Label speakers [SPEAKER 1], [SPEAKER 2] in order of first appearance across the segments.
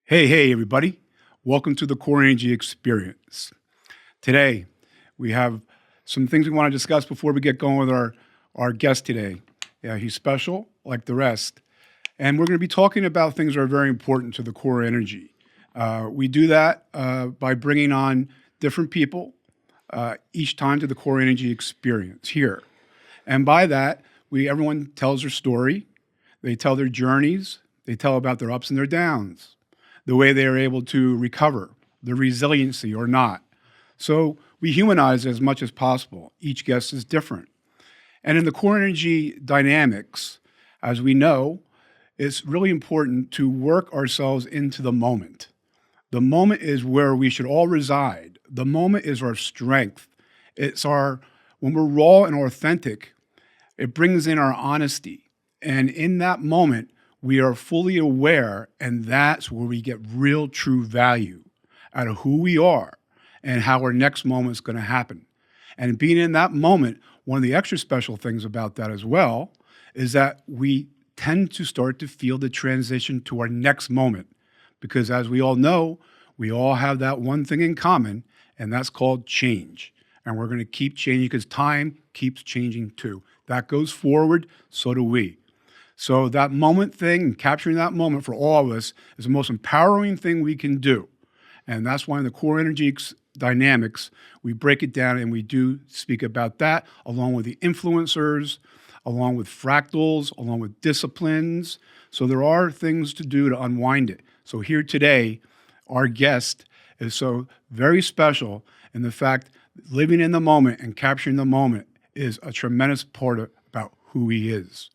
[SPEAKER 1] Hey, everybody. Welcome to the Core Energy Experience. Today, we have some things we want to discuss before we get going with our guest today. Yeah, he's special, like the rest. And we're going to be talking about things that are very important to the core energy. We do that by bringing on different people each time to the Core Energy Experience here. And by that, everyone tells their story. They tell their journeys. They tell about their ups and their downs, the way they are able to recover, the resiliency or not. So we humanize as much as possible. Each guest is different. And in the core energy dynamics, as we know, it's really important to work ourselves into the moment. The moment is where we should all reside. The moment is our strength. When we're raw and authentic, it brings in our honesty. And in that moment, we are fully aware, and that's where we get real, true value out of who we are and how our next moment is going to happen. And being in that moment, one of the extra special things about that as well is that we tend to start to feel the transition to our next moment. Because as we all know, we all have that one thing in common, and that's called change. And we're going to keep changing because time keeps changing too. That goes forward, so do we. So that moment thing and capturing that moment for all of us is the most empowering thing we can do. And that's why in the core energy dynamics, we break it down and we do speak about that along with the influencers, along with fractals, along with disciplines. So there are things to do to unwind it. So here today, our guest is so very special in the fact living in the moment and capturing the moment is a tremendous part about who he is.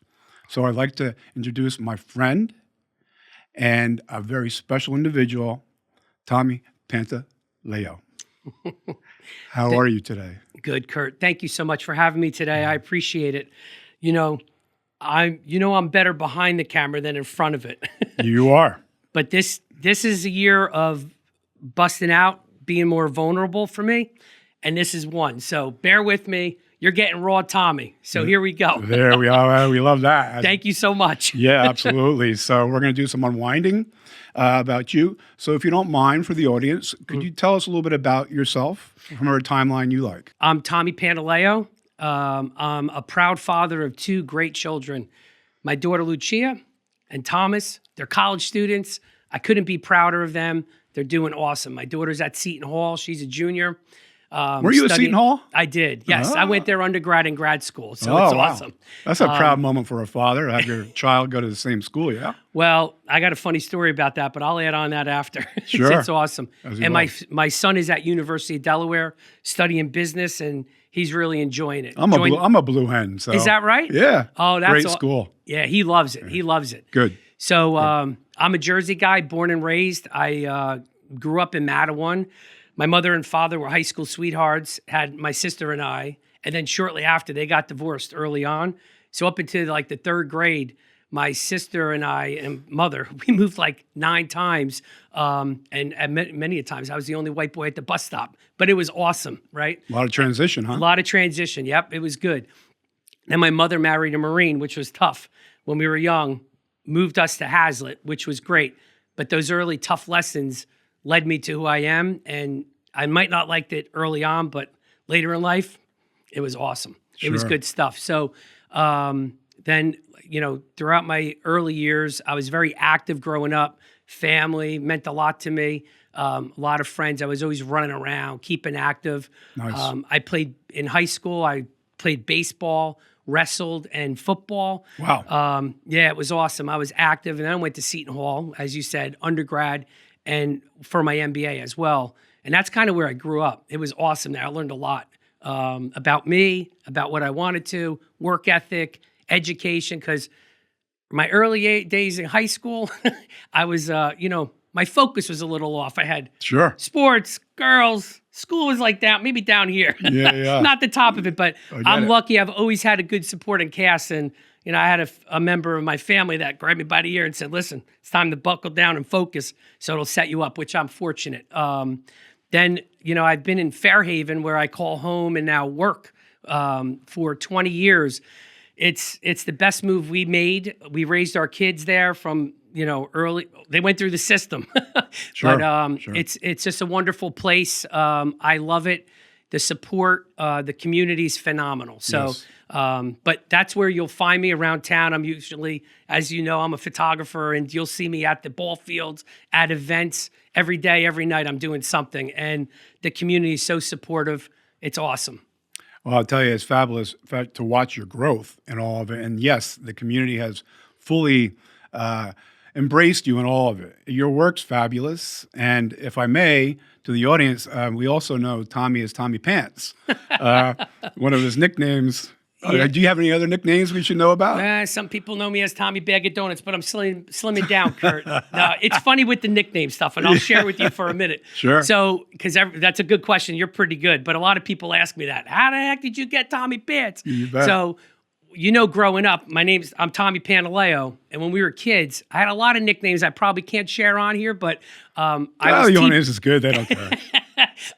[SPEAKER 1] So I'd like to introduce my friend and a very special individual, Tommy Pantaleo. How are you today?
[SPEAKER 2] Good, Kurt. Thank you so much for having me today. I appreciate it. I'm better behind the camera than in front of it.
[SPEAKER 1] You are.
[SPEAKER 2] But this is a year of busting out, being more vulnerable for me, and this is one. So bear with me. You're getting raw Tommy. So here we go.
[SPEAKER 1] There we are. We love that.
[SPEAKER 2] Thank you so much.
[SPEAKER 1] Yeah, absolutely. So we're going to do some unwinding about you. So if you don't mind for the audience, could you tell us a little bit about yourself from a timeline you like?
[SPEAKER 2] I'm Tommy Pantaleo. I'm a proud father of two great children. My daughter Lucia and Thomas, they're college students. I couldn't be prouder of them. They're doing awesome. My daughter's at Seton Hall. She's a junior.
[SPEAKER 1] Were you at Seton Hall?
[SPEAKER 2] I did, yes. I went there undergrad and grad school, so it's awesome.
[SPEAKER 1] That's a proud moment for a father, to have your child go to the same school, yeah?
[SPEAKER 2] Well, I got a funny story about that, but I'll add on that after.
[SPEAKER 1] Sure.
[SPEAKER 2] It's awesome. And my son is at University of Delaware studying business, and he's really enjoying it.
[SPEAKER 1] I'm a blue hen. So.
[SPEAKER 2] Is that right?
[SPEAKER 1] Yeah.
[SPEAKER 2] Oh, that's
[SPEAKER 1] great school.
[SPEAKER 2] Yeah, he loves it. He loves it.
[SPEAKER 1] Good.
[SPEAKER 2] So I'm a Jersey guy, born and raised. I grew up in Mattawan. My mother and father were high school sweethearts, had my sister and I, and then shortly after they got divorced early on. So up until like the third grade, my sister and I and mother, we moved like 9 times. And many a times I was the only white boy at the bus stop, but it was awesome, right?
[SPEAKER 1] A lot of transition, huh?
[SPEAKER 2] A lot of transition. Yep. It was good. Then my mother married a Marine, which was tough when we were young, moved us to Hazlitt, which was great. But those early tough lessons led me to who I am. And I might not liked it early on, but later in life, it was awesome. Sure. It was good stuff. So then, throughout my early years, I was very active growing up. Family meant a lot to me. A lot of friends. I was always running around, keeping active.
[SPEAKER 1] Nice.
[SPEAKER 2] I played in high school. I played baseball, wrestled, and football.
[SPEAKER 1] Wow.
[SPEAKER 2] Yeah, it was awesome. I was active. And then I went to Seton Hall, as you said, undergrad, and for my MBA as well. And that's kind of where I grew up. It was awesome there. I learned a lot about me, about what I wanted to, work ethic, education, because my early days in high school, I was, my focus was a little off. I had sports, girls, school was like down, maybe down here.
[SPEAKER 1] Yeah.
[SPEAKER 2] Not the top of it, but I'm lucky. I've always had a good supporting cast. And, I had a member of my family that grabbed me by the ear and said, listen, it's time to buckle down and focus so it'll set you up, which I'm fortunate. Then, I've been in Fairhaven where I call home and now work for 20 years. it's the best move we made. We raised our kids there from, early. They went through the system,
[SPEAKER 1] Sure,
[SPEAKER 2] but
[SPEAKER 1] sure.
[SPEAKER 2] it's just a wonderful place. I love it. The support, the community's phenomenal. So,
[SPEAKER 1] Yes.
[SPEAKER 2] but that's where you'll find me around town. I'm usually, as you know, I'm a photographer, and you'll see me at the ball fields, at events every day, every night. I'm doing something, and the community is so supportive. It's awesome.
[SPEAKER 1] Well, I'll tell you, it's fabulous to watch your growth and all of it. And yes, the community has fully embraced you in all of it. Your work's fabulous. And if I may, to the audience, we also know Tommy as Tommy Pants. One of his nicknames.
[SPEAKER 2] Yeah.
[SPEAKER 1] Do you have any other nicknames we should know about?
[SPEAKER 2] Some people know me as Tommy Bag of Donuts, but I'm slimming down, Kurt. No, it's funny with the nickname stuff, and I'll share with you for a minute.
[SPEAKER 1] Sure.
[SPEAKER 2] So, because that's a good question. You're pretty good, but a lot of people ask me that. How the heck did you get Tommy Pants?
[SPEAKER 1] You bet.
[SPEAKER 2] So, growing up, I'm Tommy Pantaleo, and when we were kids, I had a lot of nicknames I probably can't share on here, but I was
[SPEAKER 1] the audience is good. They don't care.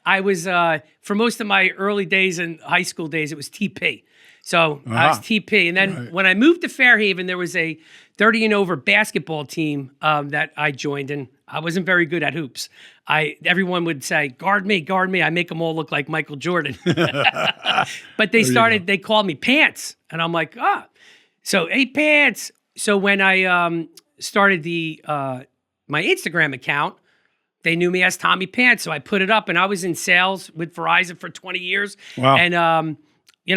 [SPEAKER 2] I was for most of my early days and high school days, it was TP. So I was TP. And then when I moved to Fairhaven, there was a 30 and over basketball team that I joined, and I wasn't very good at hoops. Everyone would say, guard me, guard me. I make them all look like Michael Jordan. But they called me Pants. And I'm like, so hey, Pants. So when I started my Instagram account, they knew me as Tommy Pants. So I put it up, and I was in sales with Verizon for 20 years.
[SPEAKER 1] Wow.
[SPEAKER 2] And,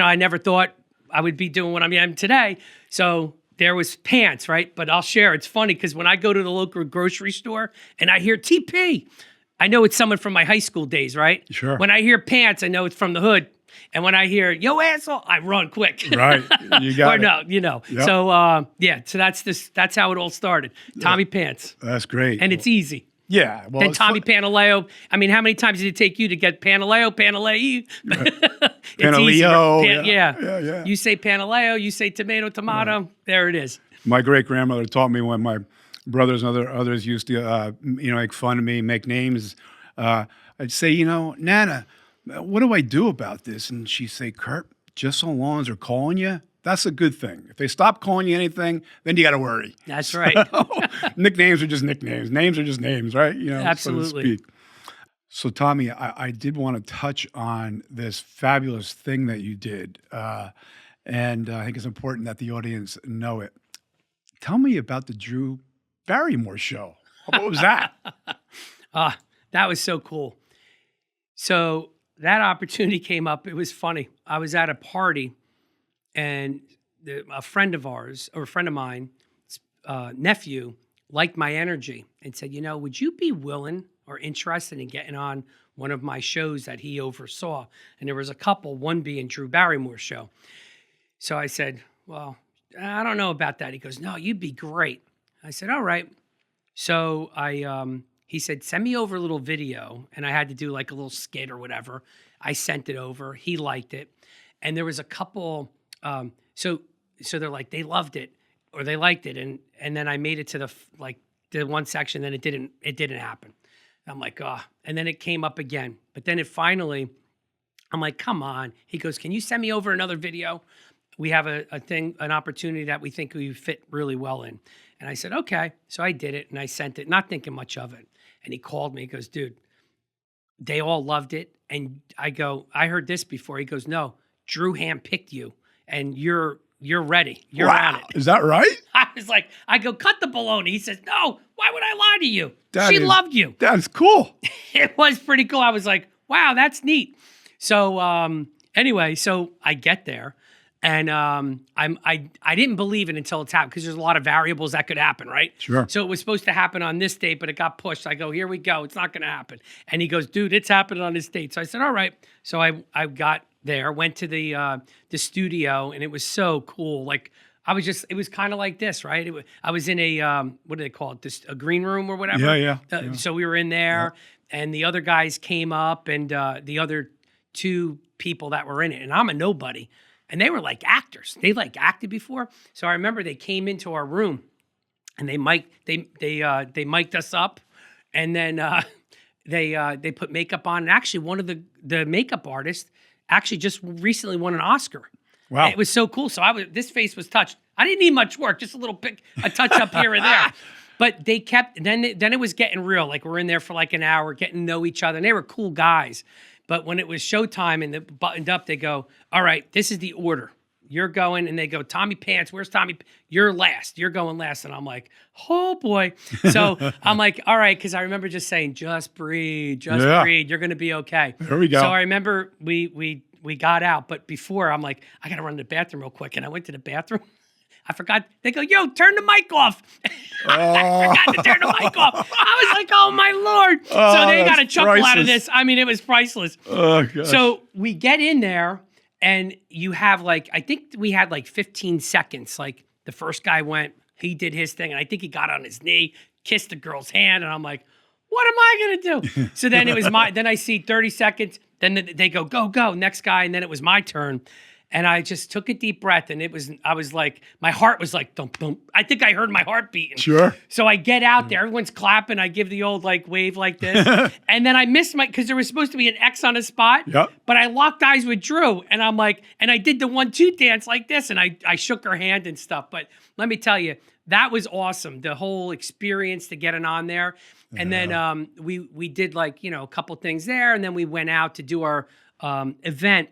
[SPEAKER 2] I never thought I would be doing what I am today. So there was Pants, right? But I'll share. It's funny because when I go to the local grocery store and I hear TP, I know it's someone from my high school days, right?
[SPEAKER 1] Sure.
[SPEAKER 2] When I hear Pants, I know it's from the hood. And when I hear, yo, asshole, I run quick.
[SPEAKER 1] Right. You got it.
[SPEAKER 2] No,
[SPEAKER 1] Yep.
[SPEAKER 2] So, so that's how it all started. Tommy Pants.
[SPEAKER 1] That's great.
[SPEAKER 2] And it's easy.
[SPEAKER 1] Yeah. Well,
[SPEAKER 2] Then
[SPEAKER 1] it's
[SPEAKER 2] Tommy
[SPEAKER 1] fun-
[SPEAKER 2] Pantaleo. I mean, how many times did it take you to get Pantaleo, Pantaleo? It's
[SPEAKER 1] Pantaleo,
[SPEAKER 2] easy.
[SPEAKER 1] yeah.
[SPEAKER 2] You say Pantaleo, you say tomato. There it is.
[SPEAKER 1] My great grandmother taught me when my brothers and others used to, make fun of me, make names. I'd say, Nana, what do I do about this? And she'd say, Kurt, just so long as they're calling you, that's a good thing. If they stop calling you anything, then you got to worry.
[SPEAKER 2] That's right.
[SPEAKER 1] Nicknames are just nicknames. Names are just names, right?
[SPEAKER 2] Absolutely.
[SPEAKER 1] So to speak. So Tommy, I did want to touch on this fabulous thing that you did. And I think it's important that the audience know it. Tell me about the Drew Barrymore show. What was that?
[SPEAKER 2] That was so cool. So that opportunity came up. It was funny. I was at a party, and a friend of mine, nephew, liked my energy and said, would you be willing or interested in getting on one of my shows that he oversaw? And there was a couple, one being Drew Barrymore's show. So I said, well, I don't know about that. He goes, no, you'd be great. I said, all right. So he said, send me over a little video. And I had to do like a little skit or whatever. I sent it over. He liked it. And there was a couple, so they're like, they loved it or they liked it. And then I made it to the one section, then it didn't happen. I'm like, and then it came up again. But then I'm like, come on. He goes, can you send me over another video? We have an opportunity that we think we fit really well in. And I said, okay. So I did it and I sent it, not thinking much of it. And he called me, he goes, dude, they all loved it. And I go, I heard this before. He goes, no, Drew handpicked you and you're ready. You're on it.
[SPEAKER 1] Is that right?
[SPEAKER 2] I was like, I go, cut the baloney. He says, no, why would I lie to you? She loved you.
[SPEAKER 1] That's cool.
[SPEAKER 2] It was pretty cool. I was like, wow, that's neat. So anyway, so I get there. And I didn't believe it until it's happened because there's a lot of variables that could happen, right?
[SPEAKER 1] Sure.
[SPEAKER 2] So it was supposed to happen on this date, but it got pushed. I go, here we go. It's not going to happen. And he goes, dude, it's happening on this date. So I said, all right. So I got there, went to the studio, and it was so cool. Like it was kind of like this, right? I was in a what do they call it? A green room or whatever.
[SPEAKER 1] Yeah.
[SPEAKER 2] So we were in there, and the other guys came up, and the other two people that were in it, and I'm a nobody. And they were like actors. They like acted before. So I remember they came into our room and they mic'd us up, and then they put makeup on. And actually one of the makeup artists actually just recently won an Oscar.
[SPEAKER 1] Wow.
[SPEAKER 2] It was so cool. So this face was touched. I didn't need much work, just a touch up here and there. But they kept, then it was getting real. Like we're in there for like an hour, getting to know each other. And they were cool guys. But when it was showtime and they buttoned up, they go, all right, this is the order. You're going, and they go, Tommy Pants, where's Tommy? You're last. You're going last. And I'm like, oh boy. So I'm like, all right, because I remember just saying, just breathe, breathe. You're going to be okay.
[SPEAKER 1] There we go.
[SPEAKER 2] So I remember we got out, but before I'm like, I got to run to the bathroom real quick. And I went to the bathroom. I forgot. They go, yo, turn the mic off. I forgot to turn the mic off. I was like, oh, my Lord. So they got a chuckle out of this. I mean, it was priceless.
[SPEAKER 1] Oh, gosh.
[SPEAKER 2] So we get in there, and you have like, I think we had like 15 seconds. Like the first guy went, he did his thing, and I think he got on his knee, kissed the girl's hand, and I'm like, what am I going to do? So then it was then I see 30 seconds. Then they go, go, next guy. And then it was my turn. And I just took a deep breath, and I was like, my heart was like, thump, thump. I think I heard my heart beating.
[SPEAKER 1] Sure.
[SPEAKER 2] So I get out there, everyone's clapping. I give the old like wave like this. And then I missed because there was supposed to be an X on a spot.
[SPEAKER 1] Yep.
[SPEAKER 2] But I locked eyes with Drew, and I'm like, and I did the 1-2 dance like this, and I shook her hand and stuff. But let me tell you, that was awesome. The whole experience to getting on there. And then we did like, a couple things there, and then we went out to do our event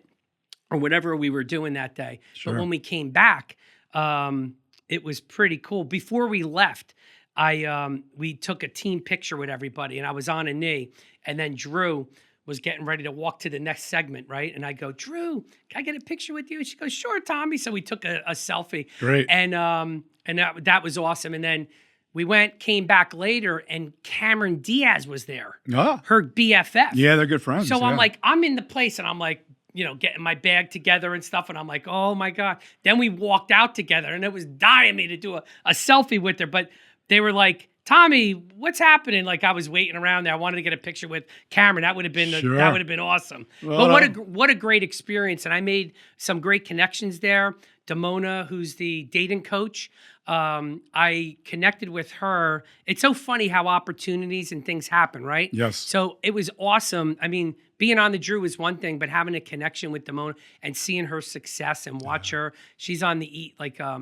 [SPEAKER 2] or whatever we were doing that day.
[SPEAKER 1] Sure.
[SPEAKER 2] But when we came back, it was pretty cool. Before we left, we took a team picture with everybody, and I was on a knee, and then Drew was getting ready to walk to the next segment, right? And I go, Drew, can I get a picture with you? She goes, sure, Tommy. So we took a selfie.
[SPEAKER 1] Great.
[SPEAKER 2] And that was awesome. And then we came back later, and Cameron Diaz was there, her BFF.
[SPEAKER 1] Yeah, they're good friends.
[SPEAKER 2] So I'm like, I'm in the place, and I'm like, getting my bag together and stuff. And I'm like, oh my God. Then we walked out together, and it was dying me to do a selfie with her. But they were like, Tommy, what's happening? Like I was waiting around there. I wanted to get a picture with Cameron. That would have been awesome.
[SPEAKER 1] Well,
[SPEAKER 2] but what a great experience. And I made some great connections there. Damona, who's the dating coach, I connected with her. It's so funny how opportunities and things happen, right?
[SPEAKER 1] Yes.
[SPEAKER 2] So it was awesome. I mean, being on the Drew is one thing, but having a connection with Damona and seeing her success and watch her. She's on the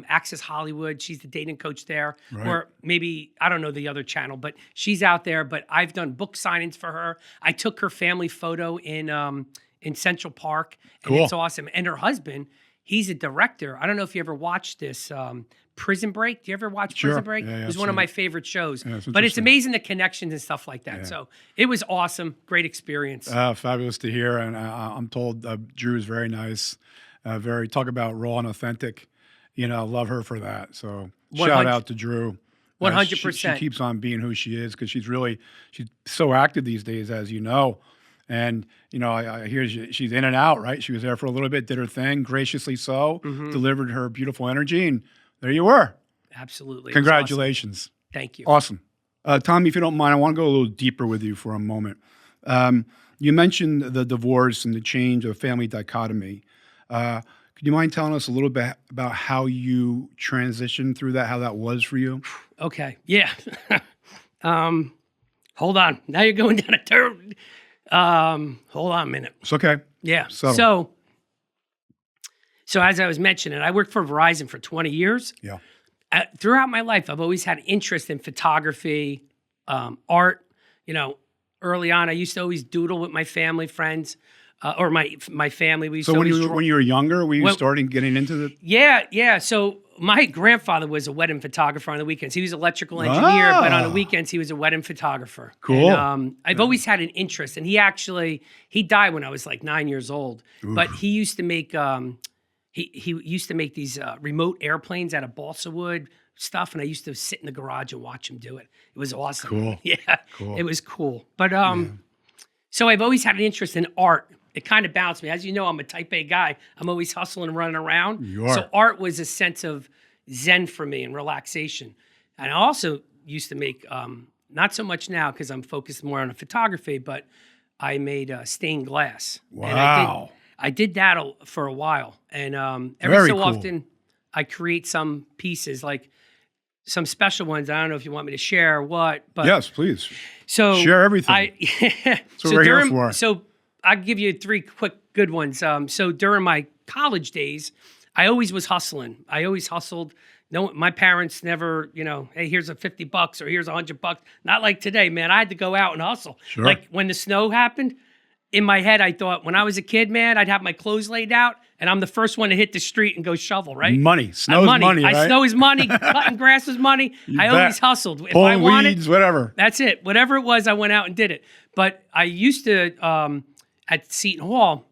[SPEAKER 2] Access Hollywood. She's the dating coach there.
[SPEAKER 1] Right.
[SPEAKER 2] Or maybe, I don't know the other channel, but she's out there. But I've done book signings for her. I took her family photo in Central Park. And
[SPEAKER 1] Cool.
[SPEAKER 2] It's awesome. And her husband, he's a director. I don't know if you ever watched this Prison Break. Do you ever watch
[SPEAKER 1] Sure.
[SPEAKER 2] Prison Break?
[SPEAKER 1] Yeah,
[SPEAKER 2] it was one of my favorite shows.
[SPEAKER 1] Yeah, it's
[SPEAKER 2] but it's
[SPEAKER 1] interesting.
[SPEAKER 2] amazing the connections and stuff like that.
[SPEAKER 1] Yeah.
[SPEAKER 2] So it was awesome. Great experience.
[SPEAKER 1] Fabulous to hear. And I'm told Drew is very nice. Talk about raw and authentic. Love her for that. So shout
[SPEAKER 2] 100
[SPEAKER 1] out to Drew.
[SPEAKER 2] 100%.
[SPEAKER 1] She keeps on being who she is because she's so active these days, as you know. And, I hear she's in and out, right? She was there for a little bit, did her thing, graciously so, delivered her beautiful energy, and there you were.
[SPEAKER 2] Absolutely. It was
[SPEAKER 1] Congratulations.
[SPEAKER 2] awesome. Thank you.
[SPEAKER 1] Awesome. Tommy, if you don't mind, I want to go a little deeper with you for a moment. You mentioned the divorce and the change of family dichotomy. Could you mind telling us a little bit about how you transitioned through that, how that was for you?
[SPEAKER 2] Okay. Yeah. Hold on. Now you're going down a turn. Hold on a minute.
[SPEAKER 1] It's okay.
[SPEAKER 2] Yeah.
[SPEAKER 1] So
[SPEAKER 2] as I was mentioning, I worked for Verizon for 20 years.
[SPEAKER 1] Yeah.
[SPEAKER 2] Throughout my life, I've always had interest in photography, art. Early on, I used to always doodle with my family, friends, or my family. We used
[SPEAKER 1] So
[SPEAKER 2] to
[SPEAKER 1] when
[SPEAKER 2] always
[SPEAKER 1] you were younger, were you starting getting into the?
[SPEAKER 2] Yeah. So my grandfather was a wedding photographer on the weekends. He was an electrical engineer, but on the weekends he was a wedding photographer.
[SPEAKER 1] Cool.
[SPEAKER 2] And, I've always had an interest, and he died when I was like 9 years old.
[SPEAKER 1] Oof.
[SPEAKER 2] But he used to make he used to make these remote airplanes out of balsa wood stuff, and I used to sit in the garage and watch him do it. It was awesome.
[SPEAKER 1] Cool.
[SPEAKER 2] Yeah,
[SPEAKER 1] Cool.
[SPEAKER 2] it was cool. But so I've always had an interest in art. It kind of balanced me. As you know, I'm a type A guy. I'm always hustling and running around.
[SPEAKER 1] You are.
[SPEAKER 2] So art was a sense of zen for me and relaxation. And I also used to make, not so much now because I'm focused more on the photography, but I made stained glass.
[SPEAKER 1] Wow.
[SPEAKER 2] And I did that for a while. And every
[SPEAKER 1] Very
[SPEAKER 2] so
[SPEAKER 1] cool.
[SPEAKER 2] often I create some pieces, like some special ones. I don't know if you want me to share what, but
[SPEAKER 1] Yes, please.
[SPEAKER 2] so
[SPEAKER 1] Share everything.
[SPEAKER 2] So
[SPEAKER 1] what we're here for.
[SPEAKER 2] So I'll give you 3 quick good ones. So during my college days, I always was hustling. I always hustled. No, my parents never, hey, here's a $50 or here's $100. Not like today, man. I had to go out and hustle.
[SPEAKER 1] Sure.
[SPEAKER 2] Like when the snow happened, in my head, I thought when I was a kid, man, I'd have my clothes laid out and I'm the first one to hit the street and go shovel, right?
[SPEAKER 1] Money. Snow's money, right?
[SPEAKER 2] Snow is money. Cutting grass is money. I always hustled. If
[SPEAKER 1] Pulling
[SPEAKER 2] I wanted,
[SPEAKER 1] weeds, whatever.
[SPEAKER 2] that's it. Whatever it was, I went out and did it. But I used to, at Seton Hall,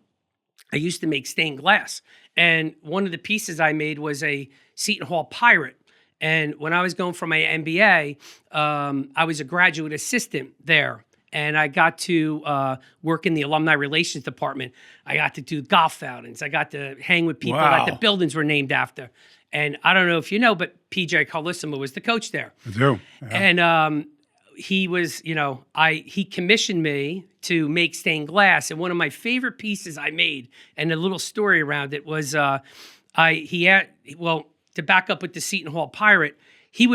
[SPEAKER 2] I used to make stained glass. And one of the pieces I made was a Seton Hall pirate. And when I was going for my MBA, I was a graduate assistant there. And I got to work in the alumni relations department. I got to do golf outings. I got to hang with people that the buildings were named after. And I don't know if you know, but PJ Carlissimo was the coach there.
[SPEAKER 1] I do. Yeah.
[SPEAKER 2] And he was, he commissioned me to make stained glass. And one of my favorite pieces I made, and a little story around it was, to back up with the Seton Hall pirate, I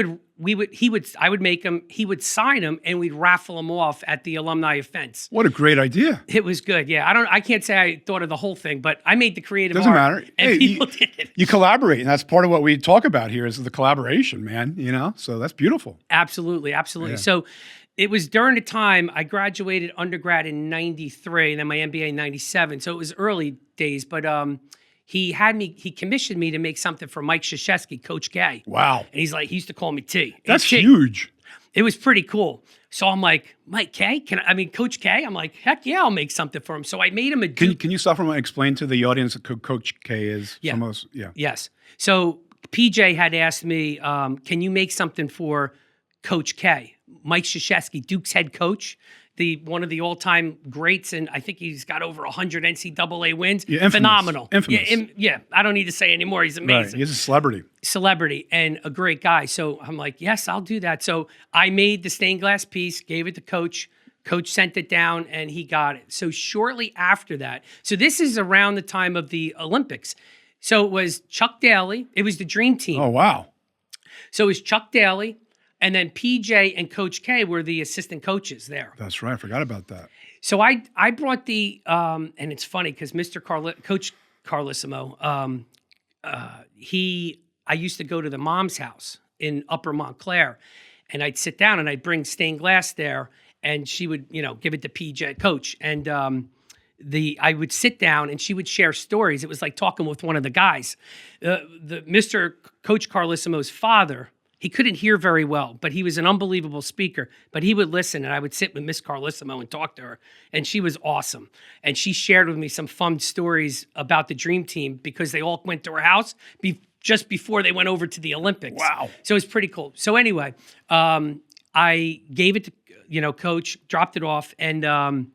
[SPEAKER 2] would make him, he would sign them, and we'd raffle them off at the alumni events.
[SPEAKER 1] What a great idea.
[SPEAKER 2] It was good. Yeah. I can't say I thought of the whole thing, but I made the creative
[SPEAKER 1] Doesn't
[SPEAKER 2] art,
[SPEAKER 1] matter.
[SPEAKER 2] and
[SPEAKER 1] Hey,
[SPEAKER 2] people did it.
[SPEAKER 1] You collaborate, and that's part of what we talk about here is the collaboration, man, so that's beautiful.
[SPEAKER 2] Absolutely. Absolutely.
[SPEAKER 1] Yeah.
[SPEAKER 2] So it was during the time I graduated undergrad in 93, and then my MBA in 97. So it was early days, but, he commissioned me to make something for Mike Krzyzewski, Coach K.
[SPEAKER 1] Wow.
[SPEAKER 2] And he's like, he used to call me T.
[SPEAKER 1] That's
[SPEAKER 2] T.
[SPEAKER 1] huge.
[SPEAKER 2] It was pretty cool. So I'm like, Mike K? Coach K? I'm like, heck yeah, I'll make something for him. So I made him a
[SPEAKER 1] Can you stop and explain to the audience who Coach K is?
[SPEAKER 2] Yeah.
[SPEAKER 1] Yeah.
[SPEAKER 2] Yes. So PJ had asked me, can you make something for Coach K? Mike Krzyzewski, Duke's head coach, one of the all-time greats, and I think he's got over 100 NCAA wins.
[SPEAKER 1] Yeah, infamous.
[SPEAKER 2] Phenomenal.
[SPEAKER 1] Infamous.
[SPEAKER 2] Yeah, I don't need to say anymore. He's amazing.
[SPEAKER 1] Right. He's a celebrity
[SPEAKER 2] And a great guy. So I'm like, yes, I'll do that. So I made the stained glass piece, gave it to Coach. Coach sent it down, and he got it. So shortly after that, so this is around the time of the Olympics. So it was Chuck Daly. It was the Dream Team.
[SPEAKER 1] Oh, wow.
[SPEAKER 2] So it was Chuck Daly, and then PJ and Coach K were the assistant coaches there.
[SPEAKER 1] That's right. I forgot about that.
[SPEAKER 2] So I brought the, and it's funny because Coach Carlissimo, I used to go to the mom's house in Upper Montclair, and I'd sit down and I'd bring stained glass there, and she would, give it to PJ Coach. And I would sit down and she would share stories. It was like talking with one of the guys. The Mr. Coach Carlissimo's father, he couldn't hear very well, but he was an unbelievable speaker. But he would listen, and I would sit with Miss Carlissimo and talk to her, and she was awesome. And she shared with me some fun stories about the Dream Team because they all went to her house just before they went over to the Olympics.
[SPEAKER 1] Wow.
[SPEAKER 2] So it's pretty cool. So anyway, I gave it to, Coach, dropped it off, and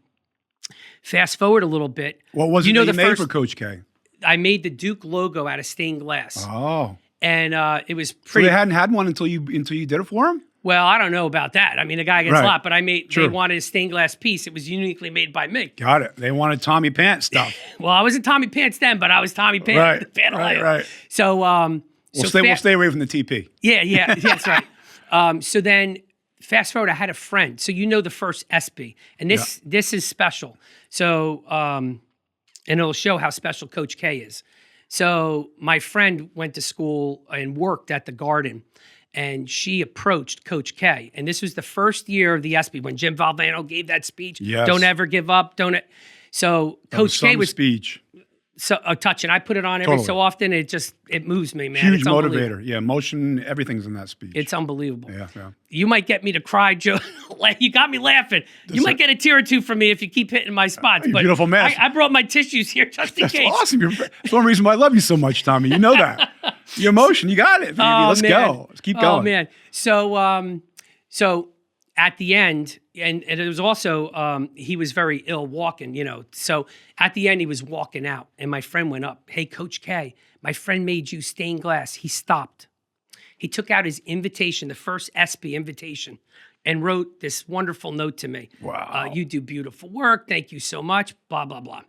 [SPEAKER 2] fast forward a little bit.
[SPEAKER 1] What was it that you made for Coach K?
[SPEAKER 2] I made the Duke logo out of stained glass.
[SPEAKER 1] Oh.
[SPEAKER 2] And it was
[SPEAKER 1] So
[SPEAKER 2] pretty.
[SPEAKER 1] they hadn't had one until you did it for him?
[SPEAKER 2] Well, I don't know about that. I mean, the guy gets a lot, but
[SPEAKER 1] Sure.
[SPEAKER 2] They wanted a stained glass piece. It was uniquely made by me.
[SPEAKER 1] Got it. They wanted Tommy Pants stuff.
[SPEAKER 2] Well, I wasn't Tommy Pants then, but I was Tommy Pants.
[SPEAKER 1] Right.
[SPEAKER 2] So,
[SPEAKER 1] We'll stay away from the TP.
[SPEAKER 2] Yeah, that's right. So then, fast forward, I had a friend. So the first SB, and this is special. So, and it'll show how special Coach K is. So my friend went to school and worked at the Garden, and she approached Coach K. And this was the first year of the SB when Jim Valvano gave that speech.
[SPEAKER 1] Yes.
[SPEAKER 2] Don't ever give up. So Coach K was
[SPEAKER 1] speech.
[SPEAKER 2] So a touch, and I put it on every so often. It moves me, man.
[SPEAKER 1] Huge
[SPEAKER 2] It's
[SPEAKER 1] motivator. Yeah, emotion, everything's in that speech.
[SPEAKER 2] It's unbelievable.
[SPEAKER 1] Yeah.
[SPEAKER 2] You might get me to cry, Joe. You got me laughing. You might get a tear or two from me if you keep hitting my spots.
[SPEAKER 1] You're
[SPEAKER 2] but
[SPEAKER 1] beautiful man.
[SPEAKER 2] I brought my tissues here just in
[SPEAKER 1] That's
[SPEAKER 2] case.
[SPEAKER 1] awesome. That's one reason why I love you so much, Tommy. You know that. Your emotion, you got it. Let's go. Let's keep going.
[SPEAKER 2] Oh man. So at the end, and it was also he was very ill walking, So at the end, he was walking out, and my friend went up. Hey, Coach K, my friend made you stained glass. He stopped. He took out his invitation, the first SB invitation, and wrote this wonderful note to me.
[SPEAKER 1] Wow.
[SPEAKER 2] You do beautiful work. Thank you so much. Blah blah blah.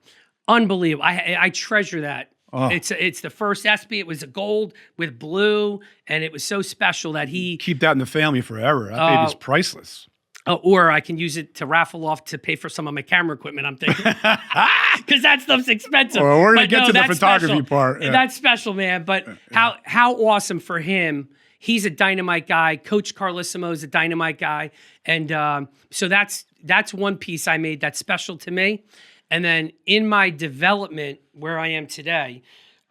[SPEAKER 2] Unbelievable. I treasure that. Oh. It's the first SB. It was a gold with blue, and it was so special that he
[SPEAKER 1] keep that in the family forever. That baby's priceless.
[SPEAKER 2] Or I can use it to raffle off to pay for some of my camera equipment, I'm thinking. Because that stuff's expensive.
[SPEAKER 1] Well, we're going
[SPEAKER 2] But
[SPEAKER 1] to get to the
[SPEAKER 2] that's
[SPEAKER 1] photography
[SPEAKER 2] special.
[SPEAKER 1] part. Yeah.
[SPEAKER 2] That's special, man. But how awesome for him. He's a dynamite guy. Coach Carlissimo is a dynamite guy. And so that's one piece I made that's special to me. And then in my development where I am today,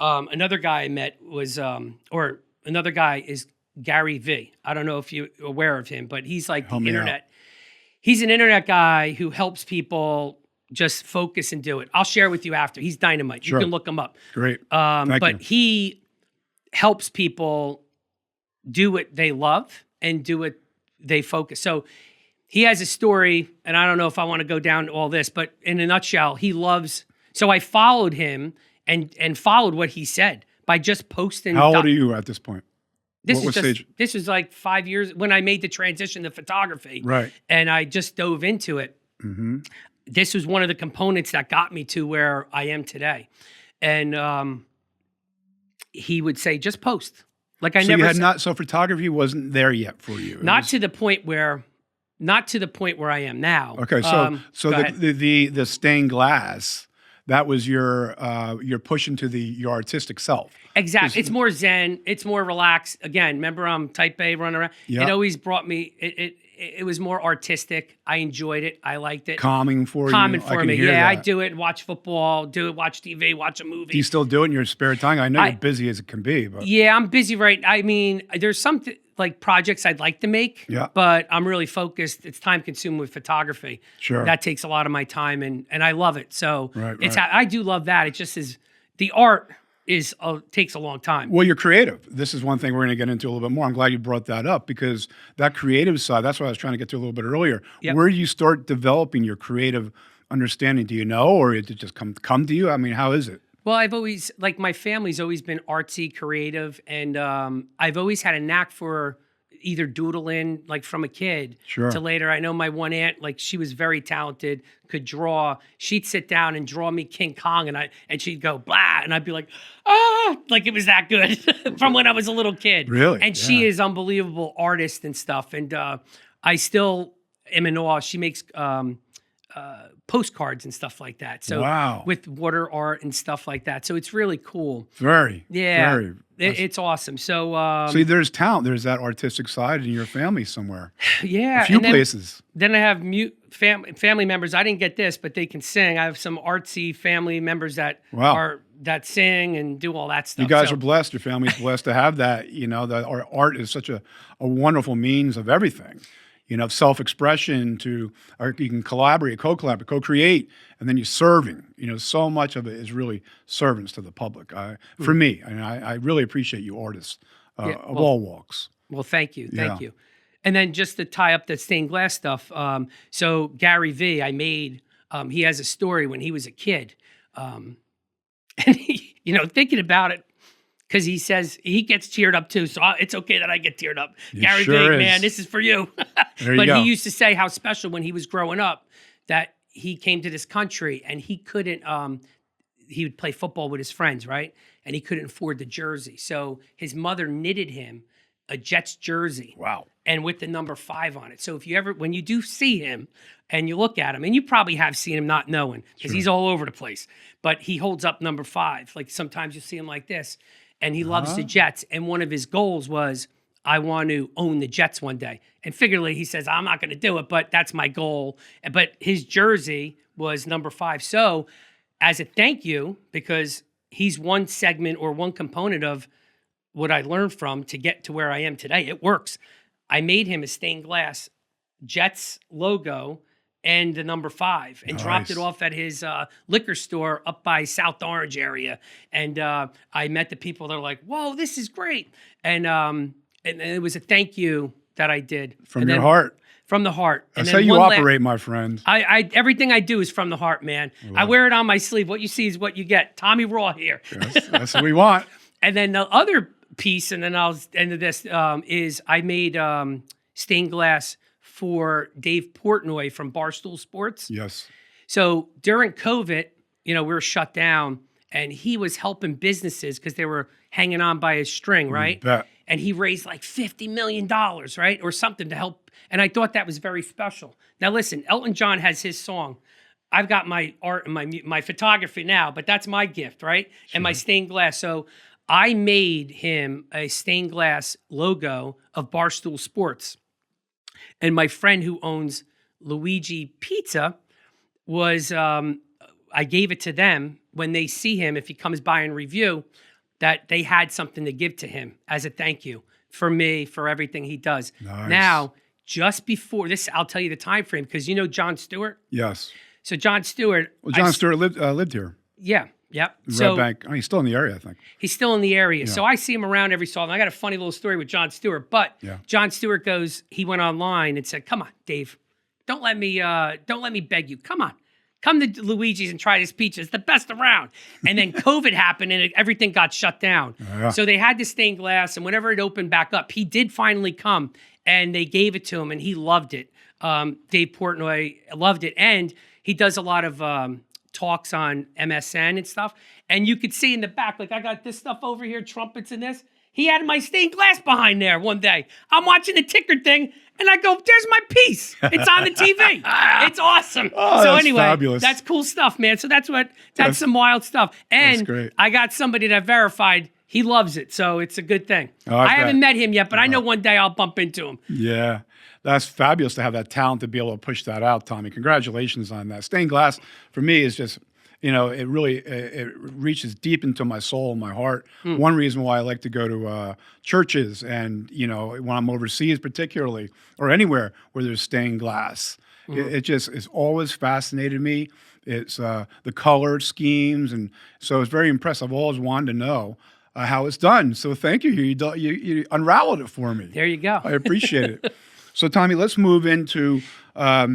[SPEAKER 2] another guy I met was, or another guy is Gary V. I don't know if you're aware of him, but he's like the internet. He's an internet guy who helps people just focus and do it. I'll share with you after. He's dynamite.
[SPEAKER 1] Sure.
[SPEAKER 2] You can look him up.
[SPEAKER 1] Great.
[SPEAKER 2] But
[SPEAKER 1] you.
[SPEAKER 2] he helps people do what they love and do what they focus. So he has a story, and I don't know if I want to go down all this, but in a nutshell, he loves. So I followed him and followed what he said by just posting.
[SPEAKER 1] How old are you at this point?
[SPEAKER 2] This was like 5 years when I made the transition to photography.
[SPEAKER 1] Right.
[SPEAKER 2] And I just dove into it.
[SPEAKER 1] Mm-hmm.
[SPEAKER 2] This was one of the components that got me to where I am today. And he would say, just post. Like I
[SPEAKER 1] so
[SPEAKER 2] never
[SPEAKER 1] you had not. So photography wasn't there yet for you.
[SPEAKER 2] Not to the point where I am now.
[SPEAKER 1] Okay. So the stained glass, that was your push into your artistic self.
[SPEAKER 2] Exactly. It's more zen. It's more relaxed. Again, remember I'm type A, run around.
[SPEAKER 1] Yeah.
[SPEAKER 2] It always brought me. It was more artistic. I enjoyed it. I liked it.
[SPEAKER 1] Calming for you.
[SPEAKER 2] Calming for me. Yeah,
[SPEAKER 1] that.
[SPEAKER 2] I do it. Watch football. Watch TV. Watch a movie.
[SPEAKER 1] Do you still do it in your spare time? I know you're busy as it can be, but
[SPEAKER 2] yeah, I'm busy I mean, there's some like projects I'd like to make.
[SPEAKER 1] Yeah.
[SPEAKER 2] But I'm really focused. It's time consuming with photography.
[SPEAKER 1] Sure.
[SPEAKER 2] That takes a lot of my time, and I love it. So
[SPEAKER 1] right.
[SPEAKER 2] I do love that. It just is the art. Takes a long time.
[SPEAKER 1] Well, you're creative. This is one thing we're going to get into a little bit more. I'm glad you brought that up because that creative side, that's what I was trying to get to a little bit earlier.
[SPEAKER 2] Yep.
[SPEAKER 1] Where do you start developing your creative understanding? Do you know, or did it just come to you? I mean, how is it?
[SPEAKER 2] Well, I've always, like my family's always been artsy, creative, and I've always had a knack for either doodling, like from a kid to later. I know my one aunt, like she was very talented, could draw. She'd sit down and draw me King Kong, and she'd go blah, and I'd be like, like it was that good from when I was a little kid.
[SPEAKER 1] Really?
[SPEAKER 2] And she is unbelievable artist and stuff, and I still am in awe. She makes postcards and stuff like that. So
[SPEAKER 1] wow.
[SPEAKER 2] With water art and stuff like that. So it's really cool.
[SPEAKER 1] Very.
[SPEAKER 2] It's awesome. So
[SPEAKER 1] see, there's talent. There's that artistic side in your family somewhere.
[SPEAKER 2] Yeah.
[SPEAKER 1] A few places.
[SPEAKER 2] Then I have family members. I didn't get this, but they can sing. I have some artsy family members that that sing and do all that stuff.
[SPEAKER 1] You guys are blessed. Your family's blessed to have that. You know, that art is such a wonderful means of everything. You know, self-expression or you can collaborate, co-collaborate, co-create, and then you're serving. You know, so much of it is really servants to the public. For me, and I really appreciate you artists of all walks.
[SPEAKER 2] Well, thank you. Thank you. And then just to tie up the stained glass stuff, so Gary V, I made, he has a story when he was a kid. And, thinking about it, because he says he gets teared up too, so it's okay that I get teared up. Gary V, man, this is for you. But he used to say how special when he was growing up that he came to this country and he couldn't. He would play football with his friends, right? And he couldn't afford the jersey, so his mother knitted him a Jets jersey.
[SPEAKER 1] Wow!
[SPEAKER 2] And with the number 5 on it. So when you do see him and you look at him, and you probably have seen him not knowing because he's all over the place, but he holds up number 5. Like sometimes you see him like this. And he loves the Jets. And one of his goals was, I want to own the Jets one day. And figuratively, he says, I'm not going to do it, but that's my goal. But his jersey was number 5. So as a thank you, because he's one segment or one component of what I learned from to get to where I am today, it works. I made him a stained glass Jets logo and the number 5 and dropped it off at his liquor store up by South Orange area. And I met the people that are like, whoa, this is great. And it was a thank you that I did.
[SPEAKER 1] From your heart.
[SPEAKER 2] From the heart.
[SPEAKER 1] That's how you operate, my friend.
[SPEAKER 2] Everything I do is from the heart, man. I wear it on my sleeve. What you see is what you get. Tommy Raw here.
[SPEAKER 1] Yes, that's what we want.
[SPEAKER 2] And then the other piece, and then I'll end this, is I made stained glass for Dave Portnoy from Barstool Sports.
[SPEAKER 1] Yes.
[SPEAKER 2] So during COVID, we were shut down, and he was helping businesses because they were hanging on by a string, right? and he raised like $50 million, right? Or something to help. And I thought that was very special. Now, listen, Elton John has his song. I've got my art and my photography now, but that's my gift, right? And my stained glass. So I made him a stained glass logo of Barstool Sports. And my friend who owns Luigi Pizza was, I gave it to them when they see him, if he comes by and review, that they had something to give to him as a thank you for me, for everything he does.
[SPEAKER 1] Nice.
[SPEAKER 2] Now, just before this, I'll tell you the time frame, because you know Jon Stewart?
[SPEAKER 1] Yes.
[SPEAKER 2] So Jon Stewart.
[SPEAKER 1] Well, Jon Stewart lived here.
[SPEAKER 2] Yeah, yep.
[SPEAKER 1] In
[SPEAKER 2] So
[SPEAKER 1] Red Bank. Oh, he's still in the area, I think.
[SPEAKER 2] he's still in the area. So I see him around every so often. I got a funny little story with Jon Stewart, but Jon Stewart he went online and said, "Come on, Dave, don't let me beg you. Come on. Come to Luigi's and try this pizza. It's the best around." And then COVID happened and everything got shut down. So they had the stained glass, and whenever it opened back up, he did finally come, and they gave it to him, and he loved it. Dave Portnoy loved it, and he does a lot of talks on MSN and stuff. And you could see in the back, like I got this stuff over here, trumpets and this. He had my stained glass behind there one day. I'm watching the ticker thing, and I go, "There's my piece. It's on the TV. It's awesome."
[SPEAKER 1] Oh,
[SPEAKER 2] so
[SPEAKER 1] that's
[SPEAKER 2] anyway,
[SPEAKER 1] fabulous.
[SPEAKER 2] that's cool stuff, man. So that's some wild stuff. And
[SPEAKER 1] great.
[SPEAKER 2] I got somebody that verified he loves it, so it's a good thing.
[SPEAKER 1] Oh,
[SPEAKER 2] I
[SPEAKER 1] bet.
[SPEAKER 2] haven't met him yet, but I know one day I'll bump into him.
[SPEAKER 1] Yeah. That's fabulous to have that talent to be able to push that out, Tommy. Congratulations on that. Stained glass, for me, is just, it really it reaches deep into my soul and my heart. One reason why I like to go to churches and, when I'm overseas particularly, or anywhere where there's stained glass. It just it's always fascinated me. It's the color schemes, and so it's very impressive. I've always wanted to know how it's done. So thank you. You unraveled it for me.
[SPEAKER 2] There you go.
[SPEAKER 1] I appreciate it. So Tommy, let's move in a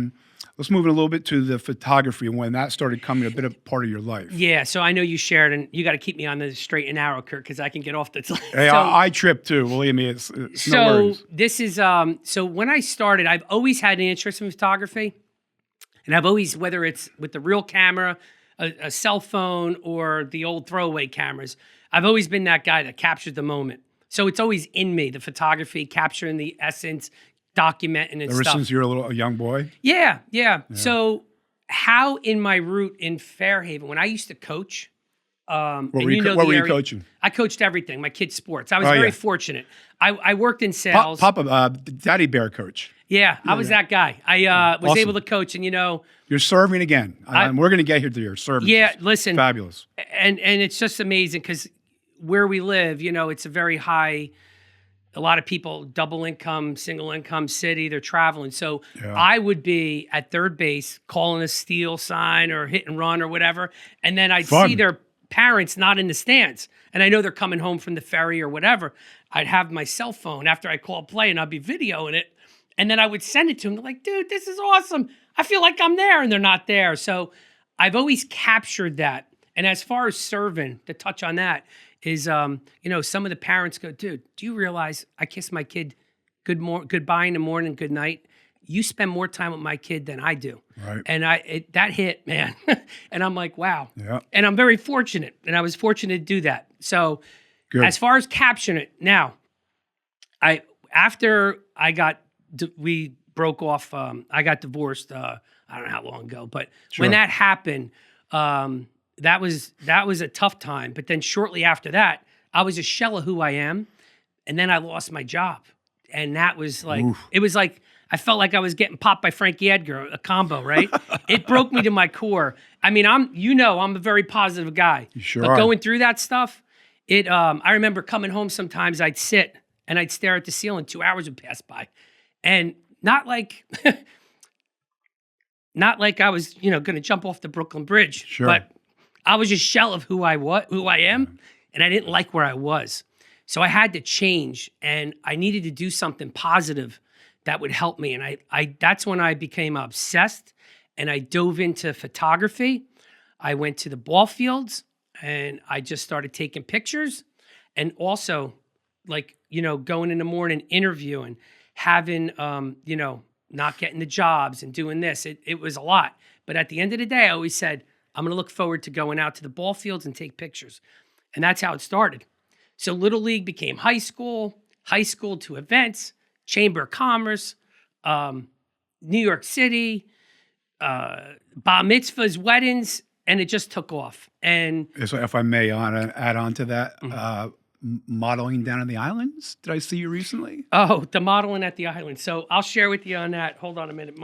[SPEAKER 1] little bit to the photography and when that started coming a bit of part of your life.
[SPEAKER 2] Yeah, so I know you shared, and you got to keep me on the straight and narrow, Kurt, because I can get off the.
[SPEAKER 1] Hey, I trip too. Believe me, it's no worries.
[SPEAKER 2] This is so when I started, I've always had an interest in photography, and I've always, whether it's with the real camera, a cell phone, or the old throwaway cameras, I've always been that guy that captured the moment. So it's always in me, the photography, capturing the essence, documenting and
[SPEAKER 1] Ever
[SPEAKER 2] stuff.
[SPEAKER 1] since you were a young boy?
[SPEAKER 2] Yeah. So how in my route in Fairhaven, when I used to coach,
[SPEAKER 1] What were you coaching?
[SPEAKER 2] I coached everything, my kids' sports. I was very fortunate. I worked in sales.
[SPEAKER 1] Papa, Daddy Bear coach.
[SPEAKER 2] Yeah, I was that guy. I was
[SPEAKER 1] Awesome.
[SPEAKER 2] able to coach, and
[SPEAKER 1] You're serving again. We're going to get here to your service.
[SPEAKER 2] Yeah, listen.
[SPEAKER 1] Fabulous.
[SPEAKER 2] And it's just amazing because where we live, it's a very high, a lot of people, double income, single income city, they're traveling. So I would be at third base calling a steal sign or hit and run or whatever. And then I'd see their parents not in the stands. And I know they're coming home from the ferry or whatever. I'd have my cell phone after I call play and I'd be videoing it. And then I would send it to them. They're like, "Dude, this is awesome. I feel like I'm there," and they're not there. So I've always captured that. And as far as serving, to touch on that, is, some of the parents go, "Dude, do you realize I kiss my kid goodbye in the morning, good night? You spend more time with my kid than I do."
[SPEAKER 1] Right.
[SPEAKER 2] And that hit, man. And I'm like, wow.
[SPEAKER 1] Yeah.
[SPEAKER 2] And I'm very fortunate. And I was fortunate to do that. So
[SPEAKER 1] Good.
[SPEAKER 2] as far as capturing it, now, we broke off, I got divorced, I don't know how long ago, but when that happened, that was a tough time. But then shortly after that, I was a shell of who I am. And then I lost my job. And that was like, it was like, I felt like I was getting popped by Frankie Edgar, a combo, right? It broke me to my core. I mean, I'm a very positive guy.
[SPEAKER 1] You sure
[SPEAKER 2] but
[SPEAKER 1] are.
[SPEAKER 2] going through that stuff, I remember coming home sometimes, I'd sit and I'd stare at the ceiling, 2 hours would pass by. And not like I was, going to jump off the Brooklyn Bridge.
[SPEAKER 1] Sure.
[SPEAKER 2] But I was a shell of who I am, and I didn't like where I was. So I had to change, and I needed to do something positive that would help me. And that's when I became obsessed, and I dove into photography. I went to the ball fields, and I just started taking pictures, and also, going in the morning, interviewing, having, not getting the jobs and doing this. It was a lot. But at the end of the day, I always said, I'm going to look forward to going out to the ball fields and take pictures. And that's how it started. So Little League became high school high school to events, Chamber of Commerce, New York City, bar mitzvahs, weddings, and it just took off. And
[SPEAKER 1] So if I may add on to that, modeling down in the islands. Did I see you recently?
[SPEAKER 2] oh, the modeling at the island. So I'll share with you on that. Hold on a minute,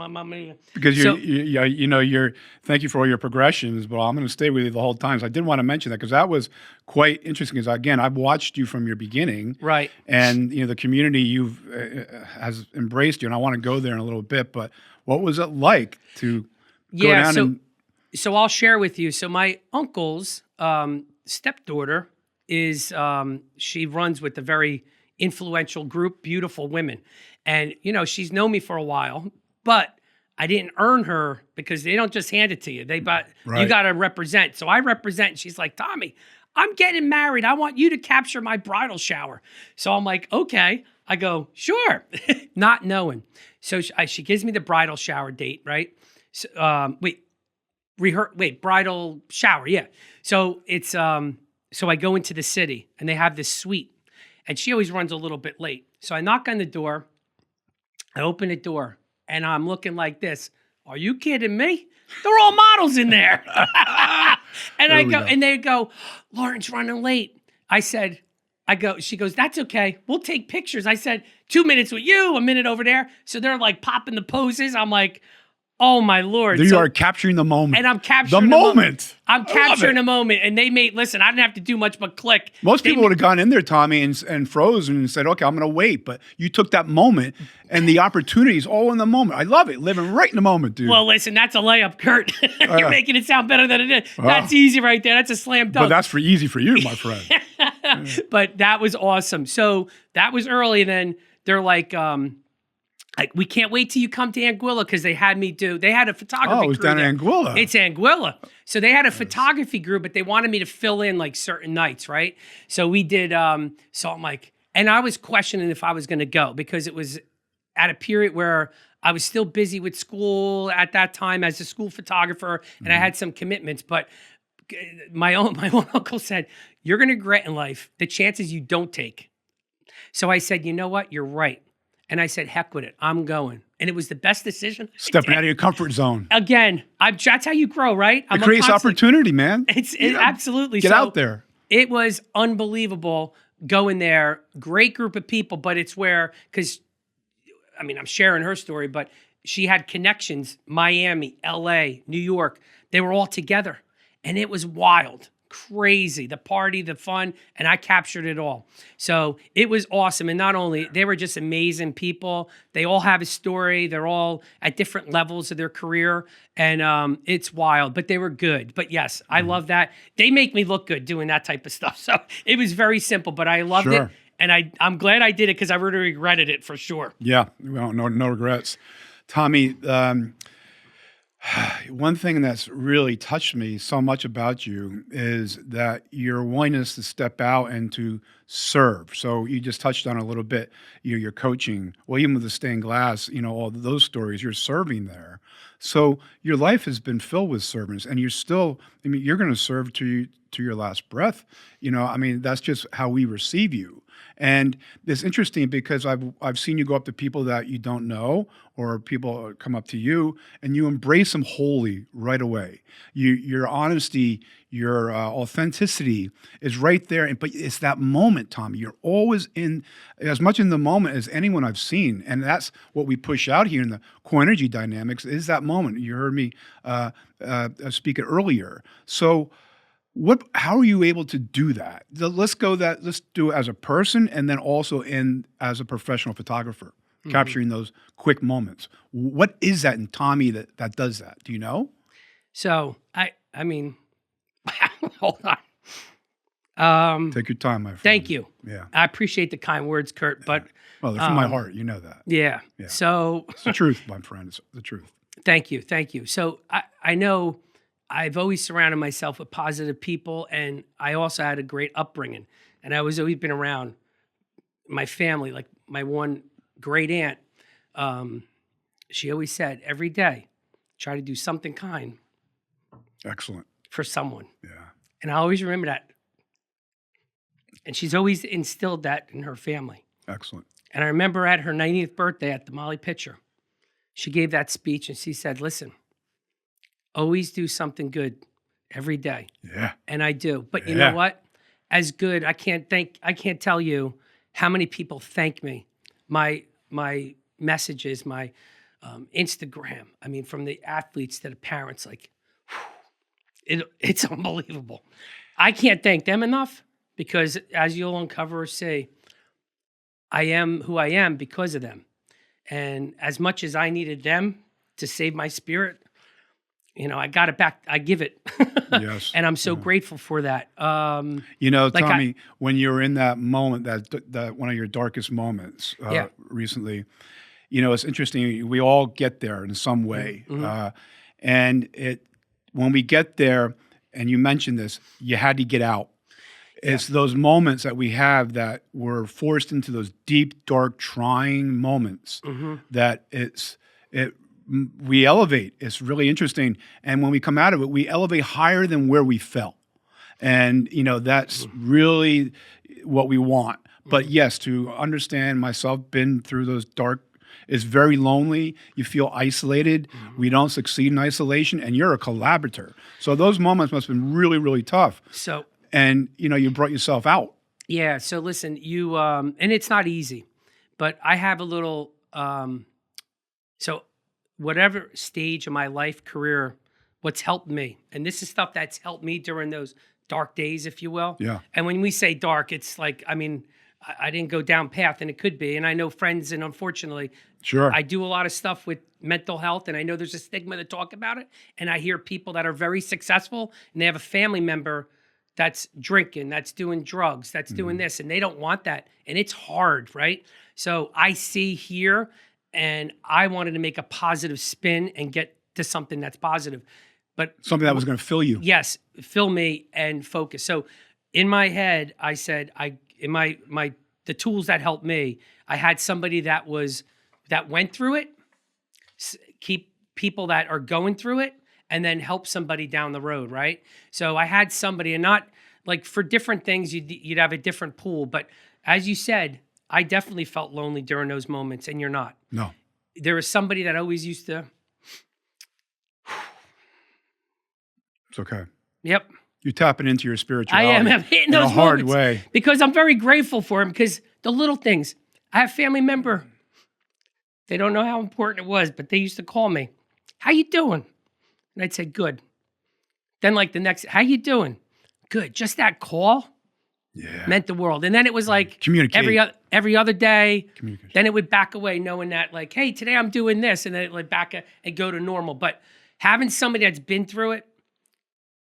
[SPEAKER 1] Because
[SPEAKER 2] So-
[SPEAKER 1] you're. Thank you for all your progressions, but I'm going to stay with you the whole time. So I did want to mention that because that was quite interesting. Because again, I've watched you from your beginning,
[SPEAKER 2] right.
[SPEAKER 1] and the community you've has embraced you, and I want to go there in a little bit. But what was it like to go
[SPEAKER 2] Yeah.
[SPEAKER 1] down
[SPEAKER 2] So
[SPEAKER 1] and
[SPEAKER 2] so I'll share with you. So my uncle's stepdaughter is she runs with a very influential group, beautiful women, and she's known me for a while, but I didn't earn her because they don't just hand it to you. You
[SPEAKER 1] Right.
[SPEAKER 2] got to represent. So I represent. And she's like, Tommy, I'm getting married. I want you to capture my bridal shower. So I'm like, okay. I go, sure, not knowing. So she gives me the bridal shower date, right? So, bridal shower, yeah. So it's so I go into the city and they have this suite, and she always runs a little bit late. So I knock on the door, I open the door, and I'm looking like this. Are you kidding me? They're all models in there. And
[SPEAKER 1] There
[SPEAKER 2] I
[SPEAKER 1] we
[SPEAKER 2] go,
[SPEAKER 1] go.
[SPEAKER 2] and they go, Lauren's running late. She goes, that's okay. We'll take pictures. I said, 2 minutes with you, a minute over there. So they're like popping the poses. I'm like, oh my Lord.
[SPEAKER 1] you
[SPEAKER 2] So-
[SPEAKER 1] are capturing the moment.
[SPEAKER 2] and I'm capturing
[SPEAKER 1] the
[SPEAKER 2] a
[SPEAKER 1] moment.
[SPEAKER 2] I'm
[SPEAKER 1] I love
[SPEAKER 2] capturing
[SPEAKER 1] it.
[SPEAKER 2] a moment. And they listen, I didn't have to do much but click.
[SPEAKER 1] Most
[SPEAKER 2] They
[SPEAKER 1] people would have gone in there, Tommy, and frozen and said, okay, I'm going to wait. But you took that moment and the opportunities all in the moment. I love it. Living right in the moment, dude.
[SPEAKER 2] Well, listen, that's a layup, Kurt. You're making it sound better than it is. That's easy right there. That's a slam
[SPEAKER 1] but
[SPEAKER 2] dunk.
[SPEAKER 1] that's easy for you, my friend.
[SPEAKER 2] But that was awesome. So that was early. And then they're like, we can't wait till you come to Anguilla because they had a photography
[SPEAKER 1] Oh, it was
[SPEAKER 2] crew
[SPEAKER 1] down
[SPEAKER 2] there.
[SPEAKER 1] in Anguilla.
[SPEAKER 2] It's Anguilla. So they had a photography group, but they wanted me to fill in like certain nights, right? So we did, so I'm like, and I was questioning if I was going to go because it was at a period where I was still busy with school at that time as a school photographer, and I had some commitments, but my own uncle said, you're going to regret in life the chances you don't take. So I said, you know what? You're right. And I said, heck with it. I'm going. And it was the best decision.
[SPEAKER 1] Stepping out of your comfort zone.
[SPEAKER 2] Again, that's how you grow, right?
[SPEAKER 1] It creates opportunity, man.
[SPEAKER 2] Absolutely.
[SPEAKER 1] Get
[SPEAKER 2] So
[SPEAKER 1] out there.
[SPEAKER 2] It was unbelievable going there. Great group of people, but it's because, I'm sharing her story, but she had connections, Miami, LA, New York. They were all together. And it was wild, crazy, the party, the fun, and I captured it all. So it was awesome. And not only, they were just amazing people. They all have a story. They're all at different levels of their career. And it's wild, but they were good. But yes, I love that. They make me look good doing that type of stuff. So it was very simple, but I loved
[SPEAKER 1] Sure.
[SPEAKER 2] it. And I'm glad I did it because I really regretted it for sure.
[SPEAKER 1] Yeah, well, no regrets. Tommy, one thing that's really touched me so much about you is that your willingness to step out and to serve. So you just touched on it a little bit, your coaching, well, even with the stained glass, all those stories, you're serving there. So your life has been filled with servants, and you're still, you're going to serve to your last breath. That's just how we receive you. And it's interesting because I've seen you go up to people that you don't know, or people come up to you and you embrace them wholly right away. Your honesty, your authenticity is right there. But it's that moment, Tommy. You're always as much in the moment as anyone I've seen. And that's what we push out here in the core energy dynamics is that moment. You heard me speak it earlier. So how are you able to do that? Let's do it as a person and then also as a professional photographer, capturing those quick moments. What is that in Tommy that does that? Do you know?
[SPEAKER 2] So hold on.
[SPEAKER 1] Take your time, my friend.
[SPEAKER 2] Thank you.
[SPEAKER 1] Yeah.
[SPEAKER 2] I appreciate the kind words, Kurt, but
[SPEAKER 1] Well, they're from my heart. You know that.
[SPEAKER 2] yeah.
[SPEAKER 1] Yeah.
[SPEAKER 2] So
[SPEAKER 1] It's the truth, my friend. It's the truth.
[SPEAKER 2] thank you. So I know I've always surrounded myself with positive people, and I also had a great upbringing. And I was always been around my family, like my one great aunt. She always said, every day, try to do something kind
[SPEAKER 1] Excellent.
[SPEAKER 2] for someone.
[SPEAKER 1] Yeah.
[SPEAKER 2] And I always remember that. And she's always instilled that in her family.
[SPEAKER 1] Excellent.
[SPEAKER 2] And I remember at her 90th birthday at the Molly Pitcher, she gave that speech and she said, listen, always do something good every day.
[SPEAKER 1] Yeah.
[SPEAKER 2] And I do. But you know
[SPEAKER 1] Yeah.
[SPEAKER 2] what? As good, I can't tell you how many people thank me. My messages, my Instagram. I mean, from the athletes to the parents, like, it's unbelievable. I can't thank them enough because, as you'll uncover or see, I am who I am because of them. And as much as I needed them to save my spirit, I got it back. I give it.
[SPEAKER 1] Yes.
[SPEAKER 2] And I'm so grateful for that.
[SPEAKER 1] Tommy, when you're in that moment, that one of your darkest moments
[SPEAKER 2] Yeah.
[SPEAKER 1] recently, it's interesting. We all get there in some way. And when we get there, and you mentioned this, you had to get out. It's those moments that we have that we're forced into those deep, dark, trying moments that we elevate. It's really interesting. And when we come out of it, we elevate higher than where we fell. And, that's really what we want. But yes, to understand myself, been through those dark, it's very lonely. You feel isolated. We don't succeed in isolation, and you're a collaborator. So those moments must have been really, really tough.
[SPEAKER 2] So,
[SPEAKER 1] And, you brought yourself out.
[SPEAKER 2] yeah. So listen, you, and it's not easy, but I have a little, so whatever stage of my life, career, what's helped me, and this is stuff that's helped me during those dark days, if you will.
[SPEAKER 1] Yeah.
[SPEAKER 2] And when we say dark, it's like, I mean, I didn't go down path, and it could be. And I know friends, and unfortunately,
[SPEAKER 1] Sure.
[SPEAKER 2] I do a lot of stuff with mental health, and I know there's a stigma to talk about it. And I hear people that are very successful, and they have a family member that's drinking, that's doing drugs, that's doing this, and they don't want that. And it's hard, right? So I see here, and I wanted to make a positive spin and get to something that's positive. But
[SPEAKER 1] Something that was going to fill you.
[SPEAKER 2] yes, fill me and focus. So in my head, I said, the tools that helped me, I had somebody that went through it, keep people that are going through it, and then help somebody down the road, right? So I had somebody, and not like for different things, you'd have a different pool. But as you said, I definitely felt lonely during those moments, and you're not.
[SPEAKER 1] No.
[SPEAKER 2] There was somebody that always used to,
[SPEAKER 1] It's okay.
[SPEAKER 2] yep.
[SPEAKER 1] You're tapping into your
[SPEAKER 2] I
[SPEAKER 1] spirituality.
[SPEAKER 2] am. I'm hitting
[SPEAKER 1] in
[SPEAKER 2] those
[SPEAKER 1] a hard
[SPEAKER 2] moments
[SPEAKER 1] way.
[SPEAKER 2] because I'm very grateful for him. Because the little things, I have a family member. They don't know how important it was, but they used to call me. How you doing? And I'd say good. Then like the next, how you doing? Good. Just that call
[SPEAKER 1] Yeah.
[SPEAKER 2] meant the world. And then it was like
[SPEAKER 1] Communicate.
[SPEAKER 2] every other day.
[SPEAKER 1] Communication.
[SPEAKER 2] Then it would back away, knowing that like, hey, today I'm doing this, and then it would and go to normal. But having somebody that's been through it,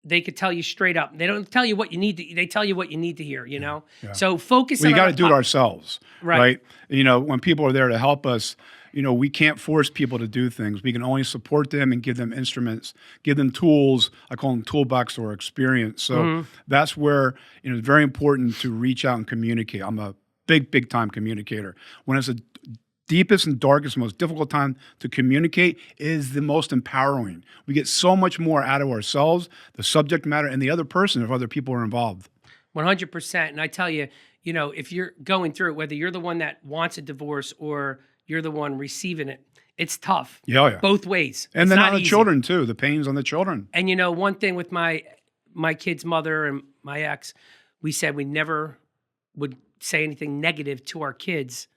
[SPEAKER 2] they could tell you straight up. They don't tell you what you need to. They tell you what you need to hear.
[SPEAKER 1] Yeah.
[SPEAKER 2] So focus.
[SPEAKER 1] Well, you got
[SPEAKER 2] on
[SPEAKER 1] to do it ourselves,
[SPEAKER 2] Right.
[SPEAKER 1] right? When people are there to help us, we can't force people to do things. We can only support them and give them instruments, give them tools. I call them toolbox or experience. So that's where it's very important to reach out and communicate. I'm a big time communicator. When it's the deepest and darkest, most difficult time to communicate is the most empowering. We get so much more out of ourselves, the subject matter, and the other person if other people are involved.
[SPEAKER 2] 100%. And I tell you, if you're going through it, whether you're the one that wants a divorce or you're the one receiving it, it's tough.
[SPEAKER 1] Yeah.
[SPEAKER 2] Both ways.
[SPEAKER 1] And
[SPEAKER 2] It's
[SPEAKER 1] then
[SPEAKER 2] not
[SPEAKER 1] on the
[SPEAKER 2] easy.
[SPEAKER 1] children too, the pains on the children.
[SPEAKER 2] And one thing with my kid's mother and my ex, we said we never would say anything negative to our kids,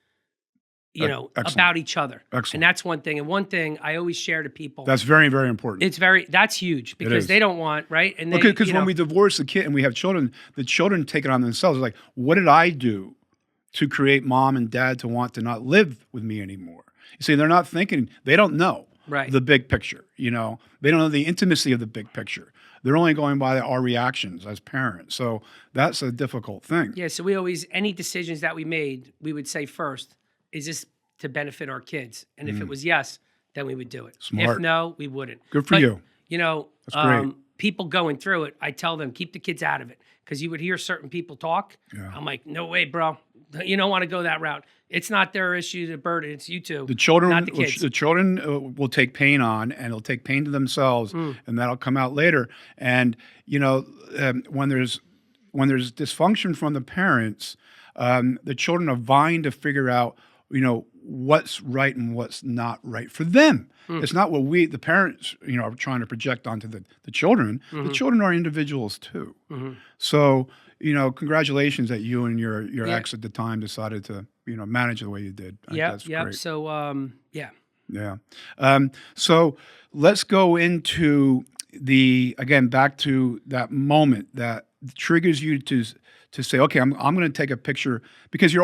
[SPEAKER 1] Excellent.
[SPEAKER 2] about each other.
[SPEAKER 1] Excellent.
[SPEAKER 2] And that's one thing. And one thing I always share to people.
[SPEAKER 1] That's very, very important.
[SPEAKER 2] That's huge because
[SPEAKER 1] is.
[SPEAKER 2] they don't want, right? And
[SPEAKER 1] Because when we divorce the kid and we have children, the children take it on themselves. It's like, what did I do to create mom and dad to want to not live with me anymore? You see, they're not thinking, they don't know
[SPEAKER 2] Right.
[SPEAKER 1] the big picture. They don't know the intimacy of the big picture. They're only going by our reactions as parents. So that's a difficult thing.
[SPEAKER 2] Yeah, so we always, any decisions that we made, we would say first, is this to benefit our kids? And if it was yes, then we would do it.
[SPEAKER 1] Smart.
[SPEAKER 2] If no, we wouldn't.
[SPEAKER 1] Good for you. That's great.
[SPEAKER 2] People going through it, I tell them, keep the kids out of it. Because you would hear certain people talk.
[SPEAKER 1] Yeah.
[SPEAKER 2] I'm like, no way, bro. You don't want to go that route. It's not their issue, the burden. It's you two.
[SPEAKER 1] The children,
[SPEAKER 2] not the kids.
[SPEAKER 1] the children will take pain on, and it'll take pain to themselves, and that'll come out later. And when there's dysfunction from the parents, the children are vying to figure out, what's right and what's not right for them. It's not what we, the parents, are trying to project onto the children. The children are individuals too. So, congratulations that you and your ex at the time decided to, manage the way you did. I think
[SPEAKER 2] Yeah,
[SPEAKER 1] that's
[SPEAKER 2] yeah.
[SPEAKER 1] great.
[SPEAKER 2] So, yeah.
[SPEAKER 1] Yeah. So let's go into again, back to that moment that triggers you to say, okay, I'm going to take a picture, because you're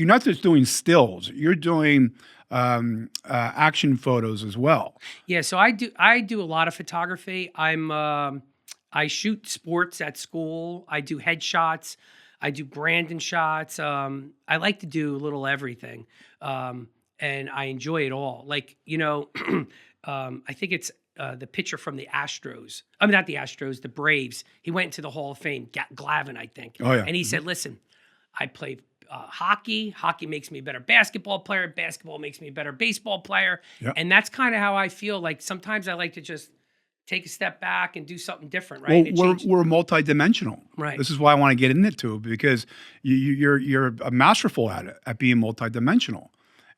[SPEAKER 1] not just doing stills, you're doing action photos as well.
[SPEAKER 2] Yeah, so I do a lot of photography. I shoot sports at school. I do headshots. I do Brandon shots. I like to do a little everything, and I enjoy it all. Like I think it's the pitcher from the Astros. I mean, not the Astros, the Braves. He went into the Hall of Fame, Glavine, I think.
[SPEAKER 1] Oh, yeah.
[SPEAKER 2] And he said, "Listen, I play hockey. Hockey makes me a better basketball player. Basketball makes me a better baseball player."
[SPEAKER 1] Yep.
[SPEAKER 2] And that's kind of how I feel. Like sometimes I like to just take a step back and do something different,
[SPEAKER 1] Well,
[SPEAKER 2] right?
[SPEAKER 1] we're multidimensional.
[SPEAKER 2] Right.
[SPEAKER 1] This is why I want to get into it, because you're masterful at it, at being multidimensional.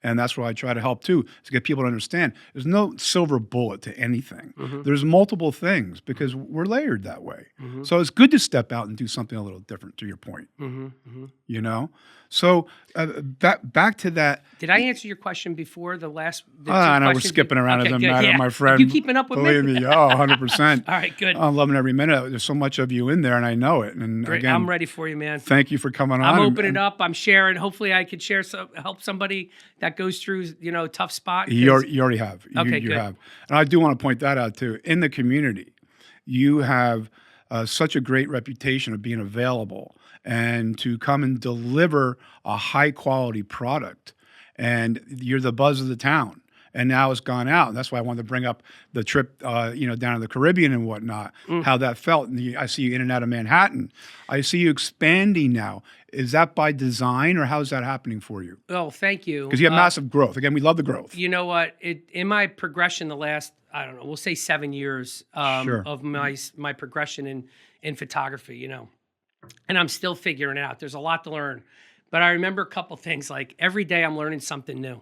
[SPEAKER 1] And that's what I try to help too, is to get people to understand there's no silver bullet to anything. There's multiple things, because we're layered that way. So it's good to step out and do something a little different, to your point. So back to that.
[SPEAKER 2] Did I answer your question before the last?
[SPEAKER 1] I know we're
[SPEAKER 2] questions?
[SPEAKER 1] skipping around.
[SPEAKER 2] Okay,
[SPEAKER 1] As a
[SPEAKER 2] good,
[SPEAKER 1] matter,
[SPEAKER 2] yeah.
[SPEAKER 1] my friend.
[SPEAKER 2] You keeping up with
[SPEAKER 1] Believe me? Oh, 100%.
[SPEAKER 2] All right, good.
[SPEAKER 1] I'm loving every minute. There's so much of you in there, and I know it. And
[SPEAKER 2] Great.
[SPEAKER 1] again,
[SPEAKER 2] I'm ready for you, man.
[SPEAKER 1] thank you for coming on.
[SPEAKER 2] I'm opening up. I'm sharing. Hopefully, I could share help somebody that goes through tough spot.
[SPEAKER 1] You already have.
[SPEAKER 2] Okay,
[SPEAKER 1] you
[SPEAKER 2] good.
[SPEAKER 1] have. And I do want to point that out too. In the community, you have such a great reputation of being available and to come and deliver a high quality product. And you're the buzz of the town. And now it's gone out. And that's why I wanted to bring up the trip, down to the Caribbean and whatnot, how that felt. And I see you in and out of Manhattan. I see you expanding now. Is that by design, or how's that happening for you?
[SPEAKER 2] Oh, thank you.
[SPEAKER 1] Because you have massive growth. Again, we love the growth.
[SPEAKER 2] You know what? In my progression, the last, I don't know, we'll say 7 years
[SPEAKER 1] Sure.
[SPEAKER 2] of my progression in photography, and I'm still figuring it out. There's a lot to learn, but I remember a couple things. Like every day, I'm learning something new,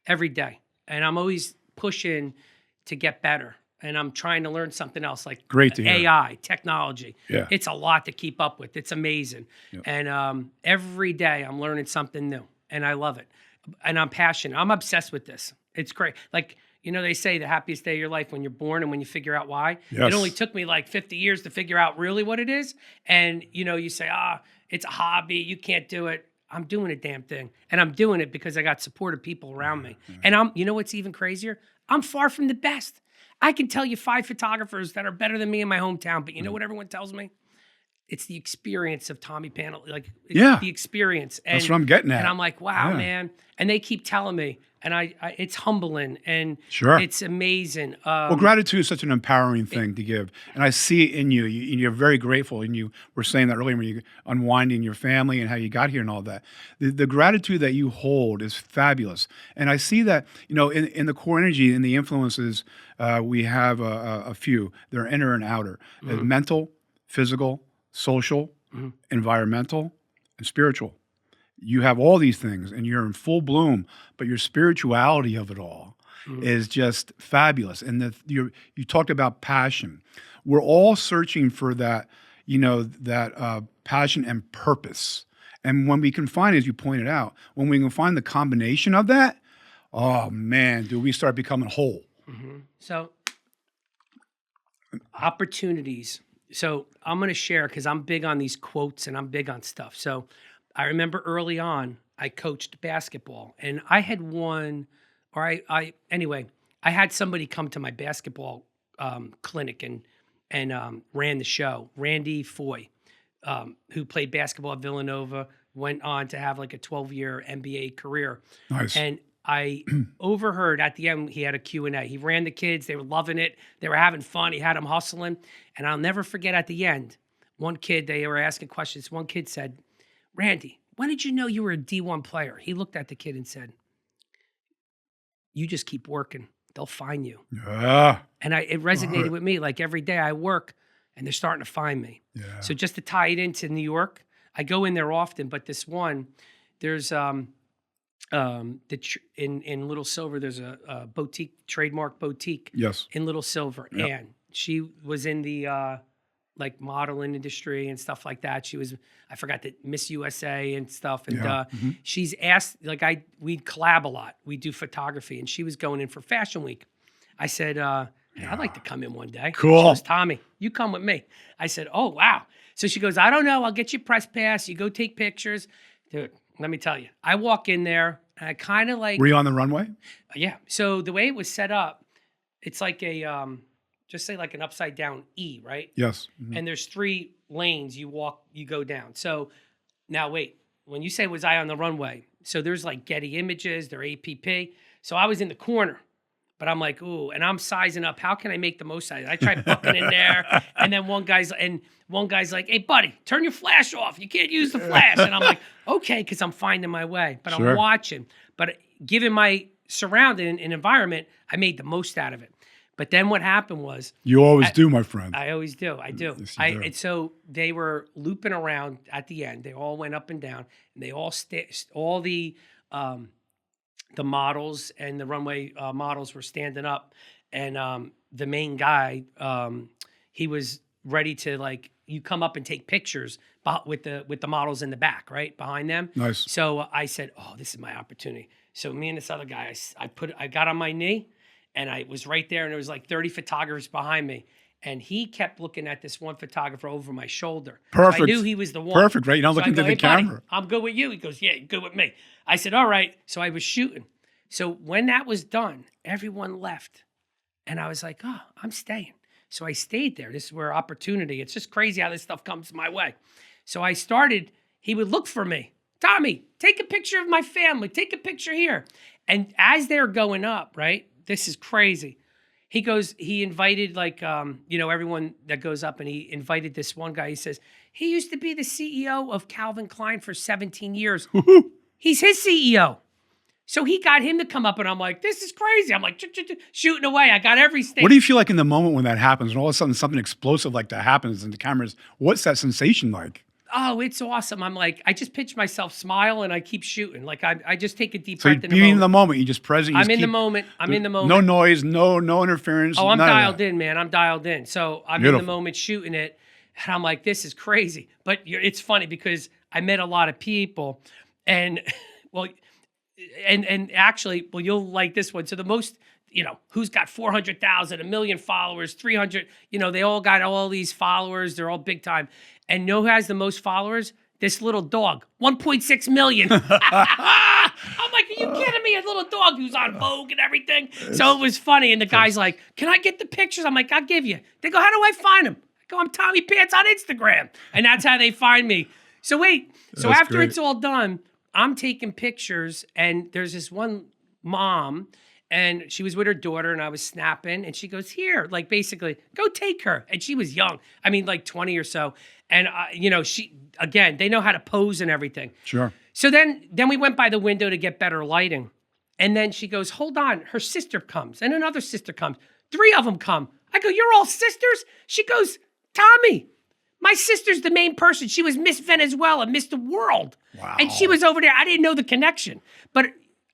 [SPEAKER 2] every day, and I'm always pushing to get better. And I'm trying to learn something else, like
[SPEAKER 1] Great to hear.
[SPEAKER 2] AI, technology.
[SPEAKER 1] Yeah.
[SPEAKER 2] It's a lot to keep up with. It's amazing.
[SPEAKER 1] Yep.
[SPEAKER 2] And every day I'm learning something new, and I love it. And I'm passionate. I'm obsessed with this. It's great. Like, they say the happiest day of your life when you're born and when you figure out why.
[SPEAKER 1] Yes.
[SPEAKER 2] It only took me like 50 years to figure out really what it is. And, you say, it's a hobby. You can't do it. I'm doing a damn thing. And I'm doing it because I got supportive people around me. And you know what's even crazier? I'm far from the best. I can tell you 5 photographers that are better than me in my hometown, but you know what everyone tells me? It's the experience of Tommy Pantaleo, like the experience. And,
[SPEAKER 1] that's what I'm getting at.
[SPEAKER 2] And I'm like, wow,
[SPEAKER 1] Yeah.
[SPEAKER 2] man. And they keep telling me, and I it's humbling and
[SPEAKER 1] Sure.
[SPEAKER 2] it's amazing.
[SPEAKER 1] Well, gratitude is such an empowering thing to give. And I see it in you. You're very grateful. And you were saying that earlier when you unwinding your family and how you got here and all that. The gratitude that you hold is fabulous. And I see that, in the core energy and the influences, we have a few. They're inner and outer. Mental, physical, social, environmental, and spiritual. You have all these things and you're in full bloom, but your spirituality of it all is just fabulous. And you talked about passion. We're all searching for that, passion and purpose. And when we can find, as you pointed out, when we can find the combination of that, oh man, do we start becoming whole.
[SPEAKER 2] So opportunities. So I'm going to share, because I'm big on these quotes and I'm big on stuff. So I remember early on, I coached basketball, and I had I had somebody come to my basketball clinic and ran the show. Randy Foy, who played basketball at Villanova, went on to have like a 12-year NBA career.
[SPEAKER 1] Nice.
[SPEAKER 2] And I overheard at the end, he had a Q&A. He ran the kids. They were loving it. They were having fun. He had them hustling. And I'll never forget at the end, one kid, they were asking questions. One kid said, "Randy, when did you know you were a D1 player?" He looked at the kid and said, "You just keep working. They'll find you."
[SPEAKER 1] Yeah.
[SPEAKER 2] And it resonated with me. Like every day I work and they're starting to find me.
[SPEAKER 1] Yeah.
[SPEAKER 2] So just to tie it into New York, I go in there often, but this one, there's in Little Silver, there's a boutique, trademark boutique
[SPEAKER 1] Yes.
[SPEAKER 2] in Little Silver,
[SPEAKER 1] Yep.
[SPEAKER 2] and she was in the like modeling industry and stuff like that. She was, I forgot that, Miss USA and stuff. And
[SPEAKER 1] Yeah.
[SPEAKER 2] she's asked, like, we'd collab a lot. We do photography, and she was going in for Fashion Week. I said, I'd like to come in one day.
[SPEAKER 1] Cool.
[SPEAKER 2] She goes, Tommy, you come with me. I said, oh, wow. So she goes, I don't know. I'll get you a press pass. You go take pictures. Dude, let me tell you, I walk in there and I kind of like,
[SPEAKER 1] Were you on the runway?
[SPEAKER 2] yeah. So the way it was set up, it's like a, just say like an upside down E, right?
[SPEAKER 1] Yes.
[SPEAKER 2] And there's 3 lanes you walk, you go down. So now wait, when you say was I on the runway, so there's like Getty Images, their APP. So I was in the corner, but I'm like, ooh, and I'm sizing up. How can I make the most out of it? I tried bucking in there, and then one guy's like, hey buddy, turn your flash off. You can't use the flash. And I'm like, okay, because I'm finding my way. But
[SPEAKER 1] Sure.
[SPEAKER 2] I'm watching. But given my surrounding and environment, I made the most out of it. But then what happened was,
[SPEAKER 1] You always do, my friend.
[SPEAKER 2] I always do. I do.
[SPEAKER 1] Yes, you do.
[SPEAKER 2] And so they were looping around at the end. They all went up and down, and they all all the models and the runway models were standing up, and the main guy, he was ready to, like, you come up and take pictures with the models in the back, right behind them.
[SPEAKER 1] Nice.
[SPEAKER 2] So I said, oh, this is my opportunity. So me and this other guy, I got on my knee. And I was right there, and there was like 30 photographers behind me. And he kept looking at this one photographer over my shoulder.
[SPEAKER 1] Perfect.
[SPEAKER 2] So I knew he was the one.
[SPEAKER 1] Perfect, right? You're not
[SPEAKER 2] So I
[SPEAKER 1] looking
[SPEAKER 2] go,
[SPEAKER 1] to the
[SPEAKER 2] "Hey, buddy,
[SPEAKER 1] camera."
[SPEAKER 2] I'm good with you. He goes, yeah, you're good with me. I said, all right. So I was shooting. So when that was done, everyone left. And I was like, oh, I'm staying. So I stayed there. This is where opportunity. It's just crazy how this stuff comes my way. So I started, he would look for me. Tommy, take a picture of my family. Take a picture here. And as they're going up, right? This is crazy. He invited, like, everyone that goes up, and he invited this one guy. He says, he used to be the CEO of Calvin Klein for 17 years. He's his CEO. So he got him to come up, and I'm like, this is crazy. I'm like, shooting away. I got every stage.
[SPEAKER 1] What do you feel like in the moment when that happens, and all of a sudden something explosive like that happens in the cameras? What's that sensation like?
[SPEAKER 2] Oh, it's awesome. I'm like, I just pitch myself, smile, and I keep shooting. Like, I just take a deep
[SPEAKER 1] So
[SPEAKER 2] breath
[SPEAKER 1] you're
[SPEAKER 2] in the
[SPEAKER 1] being
[SPEAKER 2] moment.
[SPEAKER 1] in the moment. You just present. You
[SPEAKER 2] I'm
[SPEAKER 1] just
[SPEAKER 2] in the
[SPEAKER 1] keep-
[SPEAKER 2] moment. I'm in the moment.
[SPEAKER 1] No noise, no interference.
[SPEAKER 2] Oh, I'm
[SPEAKER 1] none of
[SPEAKER 2] dialed
[SPEAKER 1] that.
[SPEAKER 2] in, man. I'm dialed in. So I'm in
[SPEAKER 1] Beautiful.
[SPEAKER 2] the moment shooting it. And I'm like, this is crazy. But it's funny because I met a lot of people, and well, and actually, well, you'll like this one. So the most, who's got 400,000, 1 million followers, 300, they all got all these followers. They're all big time. And know who has the most followers? This little dog, 1.6 million. I'm like, are you kidding me? A little dog who's on Vogue and everything. So it was funny. And the guy's like, can I get the pictures? I'm like, I'll give you. They go, how do I find him? I go, I'm Tommy Pants on Instagram. And that's how they find me. So wait, so
[SPEAKER 1] That's
[SPEAKER 2] after
[SPEAKER 1] great.
[SPEAKER 2] it's all done, I'm taking pictures, and there's this one mom, and she was with her daughter, and I was snapping, and she goes, here, like, basically, go take her. And she was young. I mean, like 20 or so. And, they know how to pose and everything.
[SPEAKER 1] Sure.
[SPEAKER 2] So then we went by the window to get better lighting. And then she goes, hold on. Her sister comes, and another sister comes. 3 of them come. I go, you're all sisters? She goes, Tommy, my sister's the main person. She was Miss Venezuela, Miss the World.
[SPEAKER 1] Wow.
[SPEAKER 2] And she was over there. I didn't know the connection. But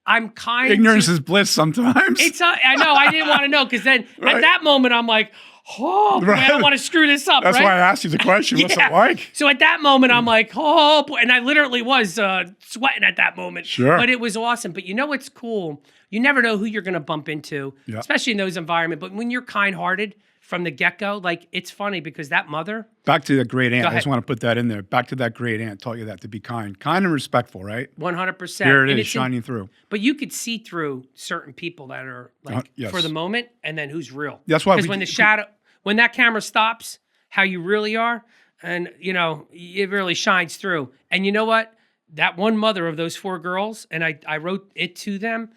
[SPEAKER 2] I'm kind
[SPEAKER 1] Ignorance
[SPEAKER 2] to,
[SPEAKER 1] is bliss sometimes.
[SPEAKER 2] I know, I didn't want to know, because then
[SPEAKER 1] Right.
[SPEAKER 2] at that moment, I'm like, oh, boy, I don't want to screw this up,
[SPEAKER 1] That's
[SPEAKER 2] right?
[SPEAKER 1] why I asked you the question. What's
[SPEAKER 2] Yeah.
[SPEAKER 1] it like?
[SPEAKER 2] So at that moment, I'm like, oh, boy. And I literally was sweating at that moment.
[SPEAKER 1] Sure.
[SPEAKER 2] But it was awesome. But you know what's cool? You never know who you're going to bump into,
[SPEAKER 1] Yeah.
[SPEAKER 2] especially in those environments. But when you're kind-hearted from the get-go, like, it's funny because that mother,
[SPEAKER 1] Back to the great aunt.
[SPEAKER 2] Go
[SPEAKER 1] I just
[SPEAKER 2] ahead.
[SPEAKER 1] want to put that in there. Back to that great aunt taught you that, to be kind. Kind and respectful, right?
[SPEAKER 2] 100%.
[SPEAKER 1] Here it
[SPEAKER 2] And
[SPEAKER 1] is,
[SPEAKER 2] it's in-
[SPEAKER 1] shining through.
[SPEAKER 2] But you could see through certain people that are like
[SPEAKER 1] Yes.
[SPEAKER 2] for the moment, and then who's real.
[SPEAKER 1] That's why
[SPEAKER 2] because when that camera stops, how you really are, and it really shines through. And you know what? That one mother of those 4 girls, and I wrote it to them.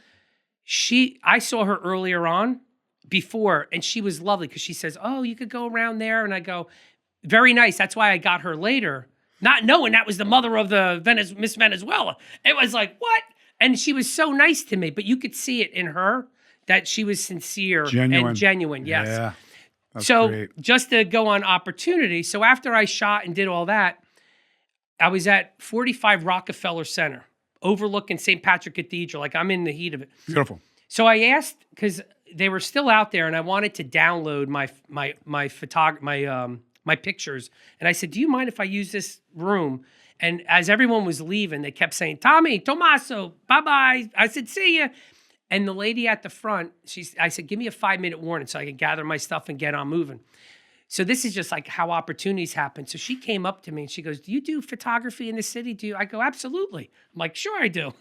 [SPEAKER 2] I saw her earlier on before, and she was lovely because she says, "Oh, you could go around there," and I go, "Very nice." That's why I got her later, not knowing that was the mother of the Miss Venezuela. It was like, what? And she was so nice to me, but you could see it in her that she was sincere and genuine. Yes.
[SPEAKER 1] Yeah. That's
[SPEAKER 2] So
[SPEAKER 1] great.
[SPEAKER 2] just to go on opportunity. So after I shot and did all that, I was at 45 Rockefeller Center overlooking St. Patrick Cathedral. Like I'm in the heat of it.
[SPEAKER 1] Beautiful.
[SPEAKER 2] So I asked, because they were still out there, and I wanted to download my pictures. And I said, "Do you mind if I use this room?" And as everyone was leaving, they kept saying, "Tommy, Tommaso, bye bye." I said, "See ya." And the lady at the front, I said, "Give me a 5-minute warning so I can gather my stuff and get on moving." So this is just like how opportunities happen. So she came up to me and she goes, "Do you do photography in the city? Do you?" I go, "Absolutely." I'm like, "Sure I do.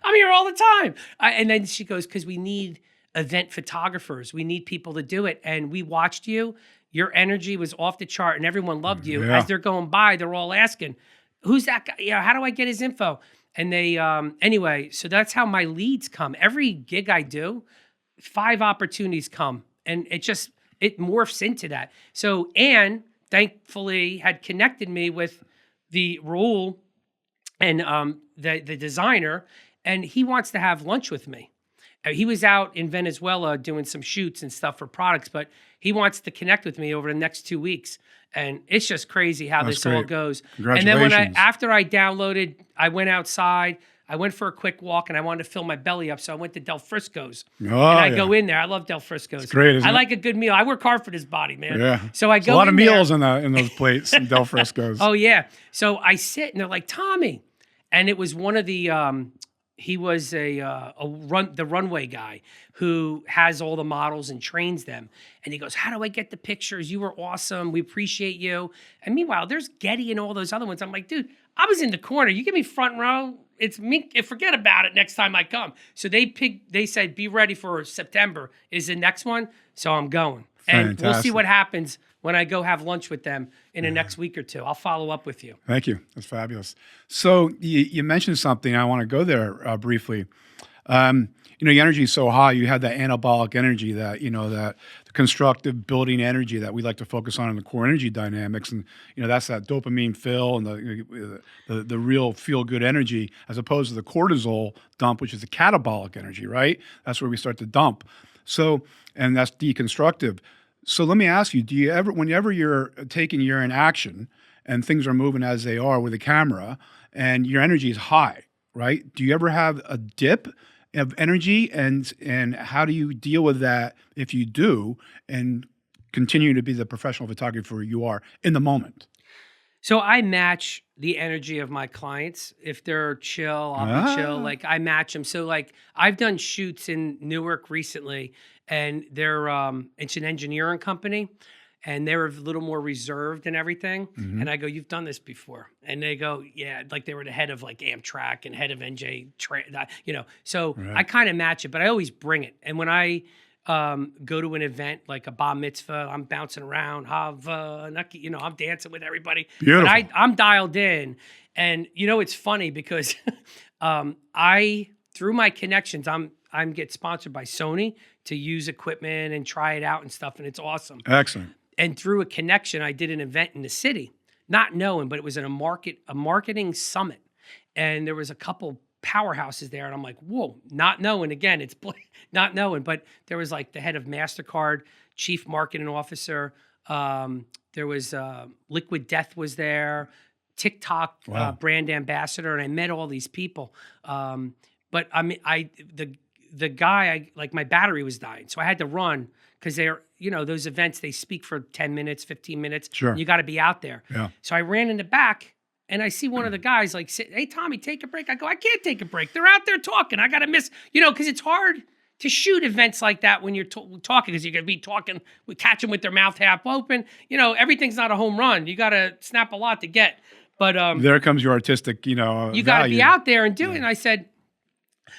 [SPEAKER 2] I'm here all the time." And then she goes, "Because we need event photographers. We need people to do it. And we watched you. Your energy was off the chart and everyone loved you."
[SPEAKER 1] Yeah.
[SPEAKER 2] As they're going by, they're all asking, "Who's that guy? You know, how do I get his info?" And they, anyway, so that's how my leads come. Every gig I do, 5 opportunities come. And it morphs into that. So Anne, thankfully, had connected me with the Raul and the designer, and he wants to have lunch with me. He was out in Venezuela doing some shoots and stuff for products, but he wants to connect with me over the next 2 weeks. And it's just crazy how
[SPEAKER 1] That's
[SPEAKER 2] this all
[SPEAKER 1] great.
[SPEAKER 2] goes.
[SPEAKER 1] Congratulations.
[SPEAKER 2] And then after I downloaded, I went outside. I went for a quick walk, and I wanted to fill my belly up, so I went to Del Frisco's.
[SPEAKER 1] Oh,
[SPEAKER 2] and I
[SPEAKER 1] yeah.
[SPEAKER 2] go in there. I love Del Frisco's.
[SPEAKER 1] It's great, isn't
[SPEAKER 2] I
[SPEAKER 1] it?
[SPEAKER 2] like a good meal. I work hard for this body, man.
[SPEAKER 1] Yeah.
[SPEAKER 2] So I go
[SPEAKER 1] a lot
[SPEAKER 2] in
[SPEAKER 1] of
[SPEAKER 2] there.
[SPEAKER 1] meals in those plates in Del Frisco's.
[SPEAKER 2] Oh yeah. So I sit, and they're like, "Tommy," and it was one of the. He was the runway guy who has all the models and trains them. And he goes, "How do I get the pictures? You were awesome. We appreciate you." And meanwhile, there's Getty and all those other ones. I'm like, "Dude, I was in the corner. You give me front row. It's me. Forget about it next time I come." So they said, "Be ready for September is the next one." So I'm going. And we'll see
[SPEAKER 1] Fantastic.
[SPEAKER 2] what happens when I go have lunch with them in the next week or two. I'll follow up with you.
[SPEAKER 1] Thank you. That's fabulous. So you mentioned something. I want to go there briefly. Your energy is so high. You have that anabolic energy, that that the constructive building energy that we like to focus on in the core energy dynamics, and that's that dopamine fill and the real feel good energy, as opposed to the cortisol dump, which is the catabolic energy. Right? That's where we start to dump. So, and that's deconstructive. So let me ask you: do you ever, whenever you're in action and things are moving as they are with the camera, and your energy is high, right? Do you ever have a dip of energy, and how do you deal with that if you do, and continue to be the professional photographer you are in the moment?
[SPEAKER 2] So I match the energy of my clients. If they're chill, I'll be chill. Like I match them. So like I've done shoots in Newark recently, and they're it's an engineering company, and they're a little more reserved and everything.
[SPEAKER 1] Mm-hmm.
[SPEAKER 2] And I go, "You've done this before?" And they go, "Yeah." Like they were the head of like Amtrak and head of NJ, So
[SPEAKER 1] Right.
[SPEAKER 2] I kind of match it, but I always bring it. And when I go to an event like a bar mitzvah, I'm bouncing around, I'm dancing with everybody.
[SPEAKER 1] Beautiful.
[SPEAKER 2] But I'm dialed in. And it's funny because through my connections, I'm get sponsored by Sony to use equipment and try it out and stuff, and it's awesome.
[SPEAKER 1] Excellent.
[SPEAKER 2] And through a connection, I did an event in the city, not knowing, but it was in a marketing summit, and there was a couple powerhouses there, and I'm like, whoa, not knowing. Again, it's not knowing, but there was like the head of MasterCard, chief marketing officer. There was Liquid Death was there, TikTok
[SPEAKER 1] Wow.
[SPEAKER 2] brand ambassador, and I met all these people. But I mean, the guy, like my battery was dying, so I had to run because they're, those events, they speak for 10 minutes, 15 minutes.
[SPEAKER 1] Sure.
[SPEAKER 2] You got to be out there.
[SPEAKER 1] Yeah.
[SPEAKER 2] So I ran in the back. And I see one of the guys like, "Hey, Tommy, take a break." I go, "I can't take a break. They're out there talking. I got to miss, because it's hard to shoot events like that when you're talking, because you're going to be talking, we catch them with their mouth half open. Everything's not a home run. You got to snap a lot to get. But
[SPEAKER 1] There comes your artistic,
[SPEAKER 2] you got to be out there and do it. And I said,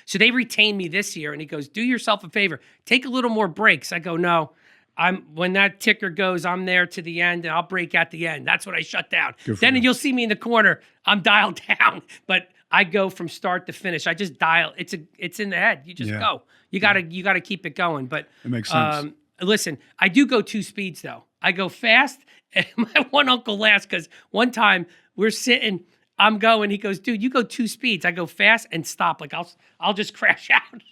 [SPEAKER 2] so they retained me this year. And he goes, "Do yourself a favor. Take a little more breaks." I go, "No. When that ticker goes, I'm there to the end, and I'll break at the end." That's when I shut down. Then you'll see me in the corner. I'm dialed down, but I go from start to finish. I just dial. It's in the head. You just go. You gotta keep it going. But
[SPEAKER 1] It makes sense.
[SPEAKER 2] Listen, I do go 2 speeds though. I go fast, and my one uncle laughs because one time we're sitting, I'm going. He goes, "Dude, you go 2 speeds." I go fast and stop. Like I'll just crash out.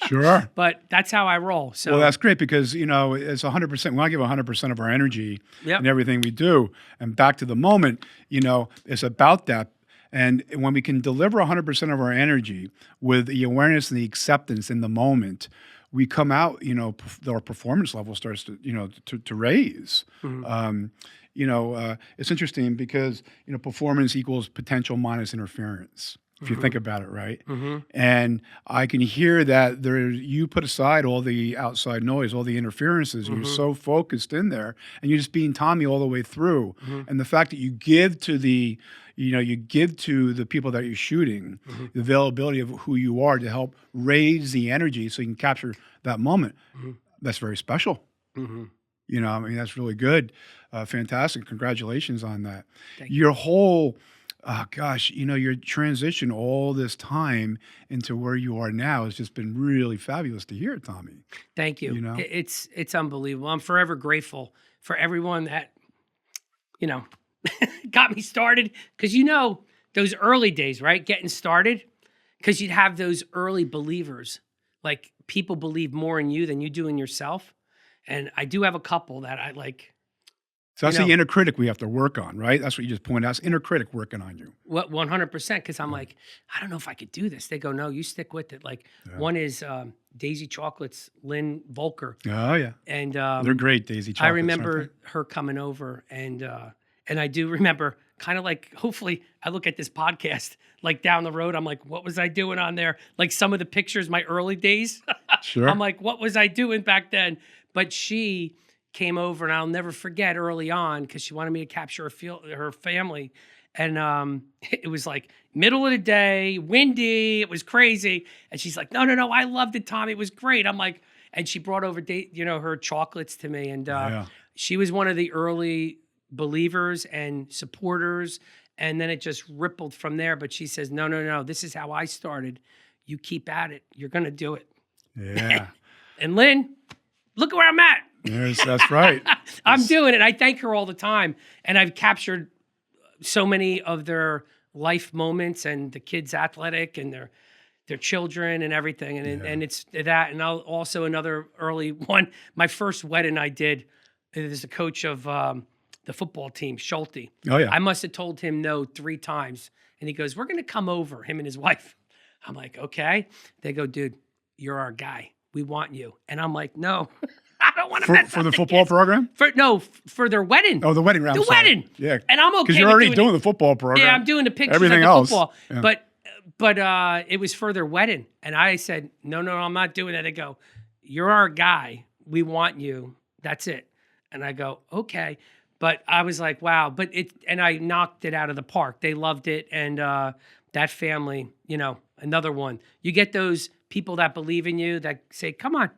[SPEAKER 1] Sure.
[SPEAKER 2] But that's how I roll. So
[SPEAKER 1] Well, that's great because, it's 100%. We want to give 100% of our energy
[SPEAKER 2] Yep.
[SPEAKER 1] in everything we do. And back to the moment, it's about that. And when we can deliver 100% of our energy with the awareness and the acceptance in the moment, we come out, our performance level starts to, to raise. It's interesting because, performance equals potential minus interference, if you think about it, right? And I can hear that you put aside all the outside noise, all the interferences, and you're so focused in there, and you're just being Tommy all the way through. And the fact that you give to the people that you're shooting the availability of who you are to help raise the energy so you can capture that moment, that's very special. That's really good. Fantastic. Congratulations on that.
[SPEAKER 2] Thank you.
[SPEAKER 1] Your whole, your transition all this time into where you are now has just been really fabulous to hear, Tommy.
[SPEAKER 2] Thank you. It's unbelievable. I'm forever grateful for everyone that, got me started. Because, those early days, right? Getting started, because you'd have those early believers. Like, people believe more in you than you do in yourself. And I do have a couple that I like.
[SPEAKER 1] So that's the inner critic we have to work on, right? That's what you just pointed out. It's inner critic working on you.
[SPEAKER 2] What 100%? Because I'm like, I don't know if I could do this. They go, no, you stick with it. Like one is Daisy Chocolates, Lynn Volker.
[SPEAKER 1] Oh yeah,
[SPEAKER 2] and
[SPEAKER 1] they're great, Daisy Chocolates.
[SPEAKER 2] I remember her coming over, and I do remember kind of like, hopefully I look at this podcast like down the road. I'm like, what was I doing on there? Like some of the pictures, my early days.
[SPEAKER 1] Sure.
[SPEAKER 2] I'm like, what was I doing back then? But she came over, and I'll never forget early on, because she wanted me to capture her family. And it was like middle of the day, windy, it was crazy. And she's like, no, I loved it, Tommy. It was great. I'm like, and she brought over, her chocolates to me. And she was one of the early believers and supporters. And then it just rippled from there. But she says, no, this is how I started. You keep at it. You're going to do it.
[SPEAKER 1] Yeah.
[SPEAKER 2] And Lynn, look where I'm at.
[SPEAKER 1] Yes, that's right.
[SPEAKER 2] I'm doing it. I thank her all the time. And I've captured so many of their life moments, and the kids athletic, and their children and everything. And it's that. And also another early one, my first wedding I did, there's a coach of the football team, Schulte.
[SPEAKER 1] Oh yeah.
[SPEAKER 2] I must have told him no 3 times. And he goes, we're going to come over, him and his wife. I'm like, okay. They go, dude, you're our guy. We want you. And I'm like, no, I don't want to
[SPEAKER 1] for the football program.
[SPEAKER 2] For their wedding.
[SPEAKER 1] Oh, the wedding round.
[SPEAKER 2] The wedding.
[SPEAKER 1] Yeah.
[SPEAKER 2] And I'm okay.
[SPEAKER 1] Because you're already doing the football program.
[SPEAKER 2] Yeah, I'm doing the pictures
[SPEAKER 1] Everything
[SPEAKER 2] of the
[SPEAKER 1] else.
[SPEAKER 2] football.
[SPEAKER 1] Yeah.
[SPEAKER 2] But it was for their wedding. And I said, no, I'm not doing that. They go, you're our guy. We want you. That's it. And I go, okay. But I was like, wow. And I knocked it out of the park. They loved it. And that family, another one. You get those people that believe in you, that say, come on,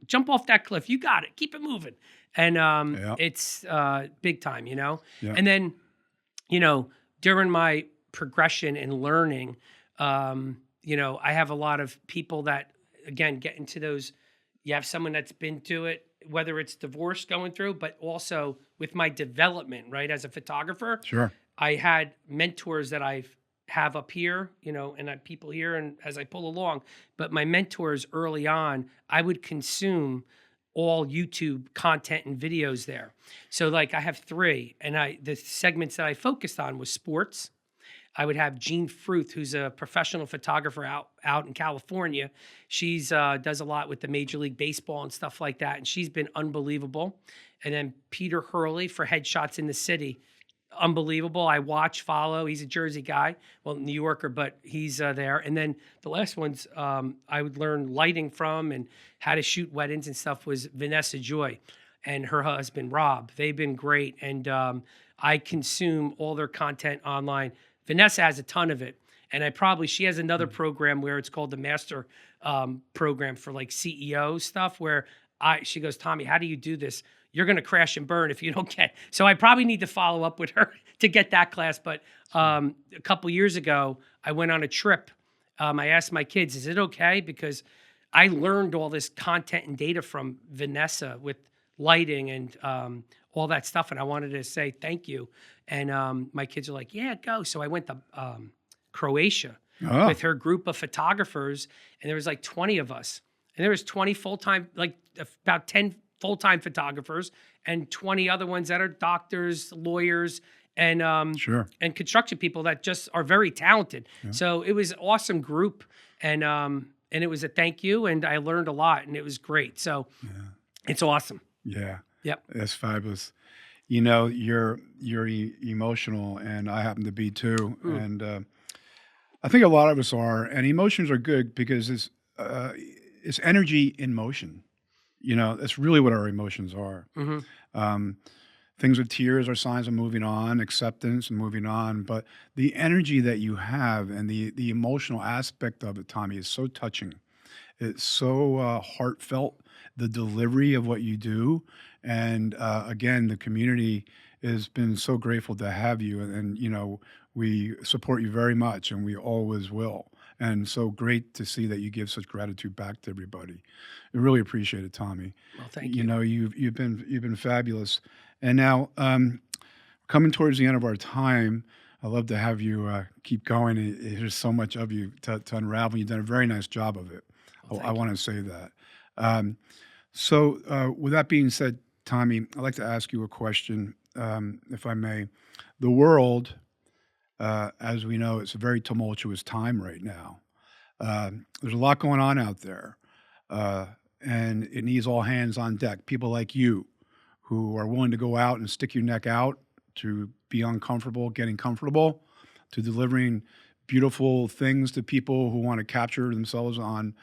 [SPEAKER 2] jump off that cliff. You got it. Keep it moving. And it's big time, Yeah. And then, during my progression and learning, I have a lot of people that, again, get into those. You have someone that's been to it, whether it's divorce going through, but also with my development, right, as a photographer.
[SPEAKER 1] Sure.
[SPEAKER 2] I had mentors that I have up here, and I have people here, and as I pull along. But my mentors early on, I would consume all YouTube content and videos there. So like I have 3, and the segments that I focused on was sports. I would have Jean Fruth, who's a professional photographer out in California. She's does a lot with the Major League Baseball and stuff like that, and she's been unbelievable. And then Peter Hurley for Headshots in the City, unbelievable. I watch, follow. He's a Jersey guy, well, New Yorker, but he's there. And then the last ones I would learn lighting from and how to shoot weddings and stuff was Vanessa Joy and her husband Rob. They've been great, and I consume all their content online. Vanessa has a ton of it. And she has another program where it's called the Master Program for like CEO stuff, where she goes, Tommy, how do you do this? You're going to crash and burn if you don't get. So I probably need to follow up with her to get that class. But a couple years ago, I went on a trip. I asked my kids, is it okay? Because I learned all this content and data from Vanessa with lighting and all that stuff. And I wanted to say thank you. And my kids are like, yeah, go. So I went to Croatia with her group of photographers, and there was like 20 of us. And there was 20 full-time, like about 10 full-time photographers and 20 other ones that are doctors, lawyers,
[SPEAKER 1] Sure.
[SPEAKER 2] and construction people that just are very talented. So it was an awesome group, and it was a thank you, and I learned a lot, and it was great. So it's awesome.
[SPEAKER 1] Yeah.
[SPEAKER 2] Yep.
[SPEAKER 1] That's fabulous. You know, you're emotional, and I happen to be too. And I think a lot of us are. And emotions are good because it's energy in motion. You know, that's really what our emotions are. Um, things with tears are signs of moving on, acceptance and moving on. But the energy that you have and the emotional aspect of it, Tommy, is so touching. It's so heartfelt, the delivery of what you do. And again, the community has been so grateful to have you. And, you know, we support you very much and we always will. And so great to see that you give such gratitude back to everybody. I really appreciate it, Tommy.
[SPEAKER 2] Well, thank
[SPEAKER 1] You
[SPEAKER 2] you.
[SPEAKER 1] know, you've been fabulous. And now, coming towards the end of our time, I'd love to have you keep going. There's so much of you to unravel. You've done a very nice job of it.
[SPEAKER 2] Well,
[SPEAKER 1] I
[SPEAKER 2] thank you.
[SPEAKER 1] want to say that. With that being said, Tommy, I'd like to ask you a question, if I may. The world, as we know, it's a very tumultuous time right now. There's a lot going on out there, uh, and it needs all hands on deck. People like you who are willing to go out and stick your neck out to be uncomfortable, getting comfortable, to delivering beautiful things to people who want to capture themselves on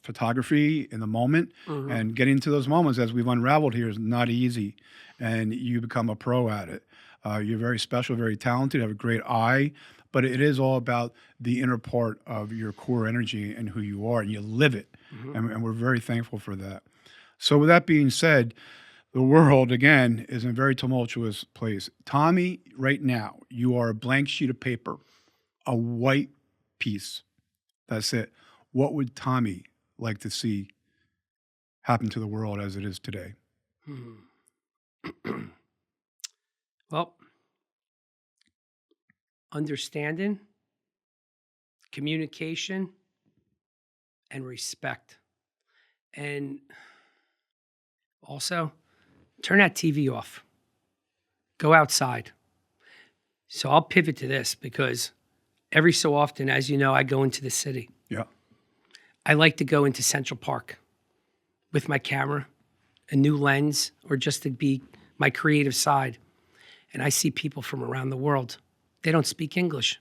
[SPEAKER 1] photography in the moment. And getting to those moments, as we've unraveled here, is not easy, and you become a pro at it. You're very special, very talented, have a great eye, but it is all about the inner part of your core energy and who you are, and you live it. And we're very thankful for that. So, with that being said, the world, again, is in a very tumultuous place. Tommy, right now, you are a blank sheet of paper, a white piece. That's it. What would Tommy like to see happen to the world as it is today?
[SPEAKER 2] Well, understanding, communication, and respect. And also, turn that TV off. Go outside. So I'll pivot to this because every so often, as you know, I go into the city.
[SPEAKER 1] Yeah.
[SPEAKER 2] I like to go into Central Park with my camera, a new lens, or just to be my creative side. And I see people from around the world. They don't speak English.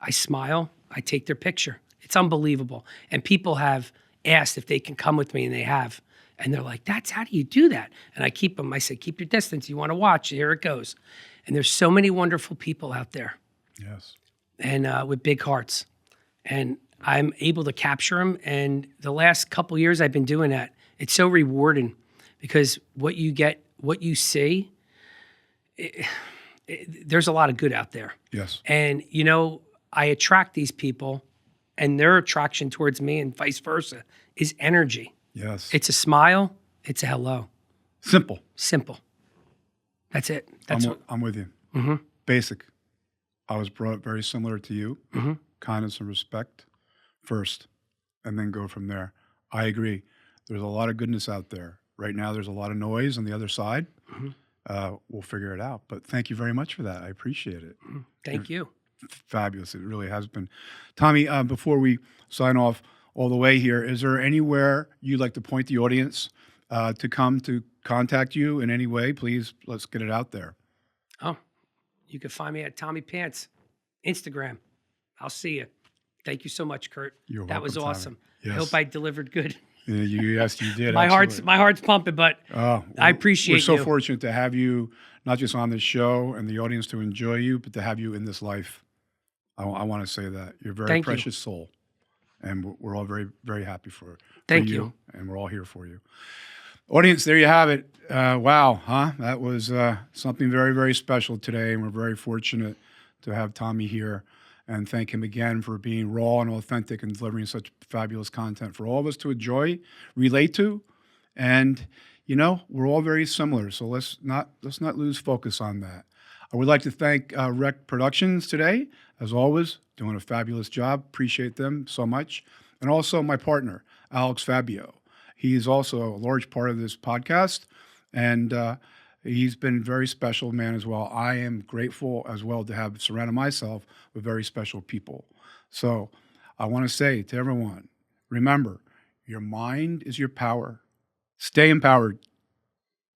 [SPEAKER 2] I smile, I take their picture. It's unbelievable. And people have asked if they can come with me, and they have. And they're like, how do you do that? And I say, keep your distance. You want to watch, here it goes. And there's so many wonderful people out there,
[SPEAKER 1] Yes.
[SPEAKER 2] and with big hearts. And I'm able to capture them. And the last couple years I've been doing that. It's so rewarding because what you get, what you see, there's a lot of good out there.
[SPEAKER 1] Yes.
[SPEAKER 2] And, you know, I attract these people, and their attraction towards me and vice versa is energy.
[SPEAKER 1] Yes.
[SPEAKER 2] It's a smile. It's a hello.
[SPEAKER 1] Simple.
[SPEAKER 2] Simple. That's it. That's
[SPEAKER 1] I'm with you. Basic. I was brought up very similar to you. Kindness and respect first, and then go from there. I agree. There's a lot of goodness out there. Right now, there's a lot of noise on the other side. We'll figure it out. But thank you very much for that. I appreciate it.
[SPEAKER 2] Thank you.
[SPEAKER 1] Fabulous. It really has been. Tommy, before we sign off all the way here, is there anywhere you'd like to point the audience to come to contact you in any way? Please, let's get it out there.
[SPEAKER 2] Oh, you can find me at Tommy Pants, Instagram. I'll see you. Thank you so much, Kurt.
[SPEAKER 1] You're
[SPEAKER 2] that was
[SPEAKER 1] welcome, Tommy.
[SPEAKER 2] awesome.
[SPEAKER 1] Yes.
[SPEAKER 2] I hope I delivered good.
[SPEAKER 1] Yes, you did.
[SPEAKER 2] my
[SPEAKER 1] absolutely.
[SPEAKER 2] heart's pumping, but
[SPEAKER 1] Oh,
[SPEAKER 2] I appreciate
[SPEAKER 1] We're so
[SPEAKER 2] you.
[SPEAKER 1] fortunate to have you, not just on this show and the audience to enjoy you, but to have you in this life. I want to say that. You're a very
[SPEAKER 2] Thank you.
[SPEAKER 1] precious soul. And we're all very, very happy for
[SPEAKER 2] Thank
[SPEAKER 1] you.
[SPEAKER 2] you.
[SPEAKER 1] And we're all here for you. Audience, there you have it. Wow, huh? That was something very, very special today. And we're very fortunate to have Tommy here, and thank him again for being raw and authentic and delivering such fabulous content for all of us to enjoy, relate to. And, you know, we're all very similar. So let's not lose focus on that. I would like to thank Rec Productions today, as always, doing a fabulous job. Appreciate them so much. And also my partner, Alex Fabio. He is also a large part of this podcast. And He's been a very special man as well. I am grateful as well to have surrounded myself with very special people. So I want to say to everyone, remember, your mind is your power. Stay empowered.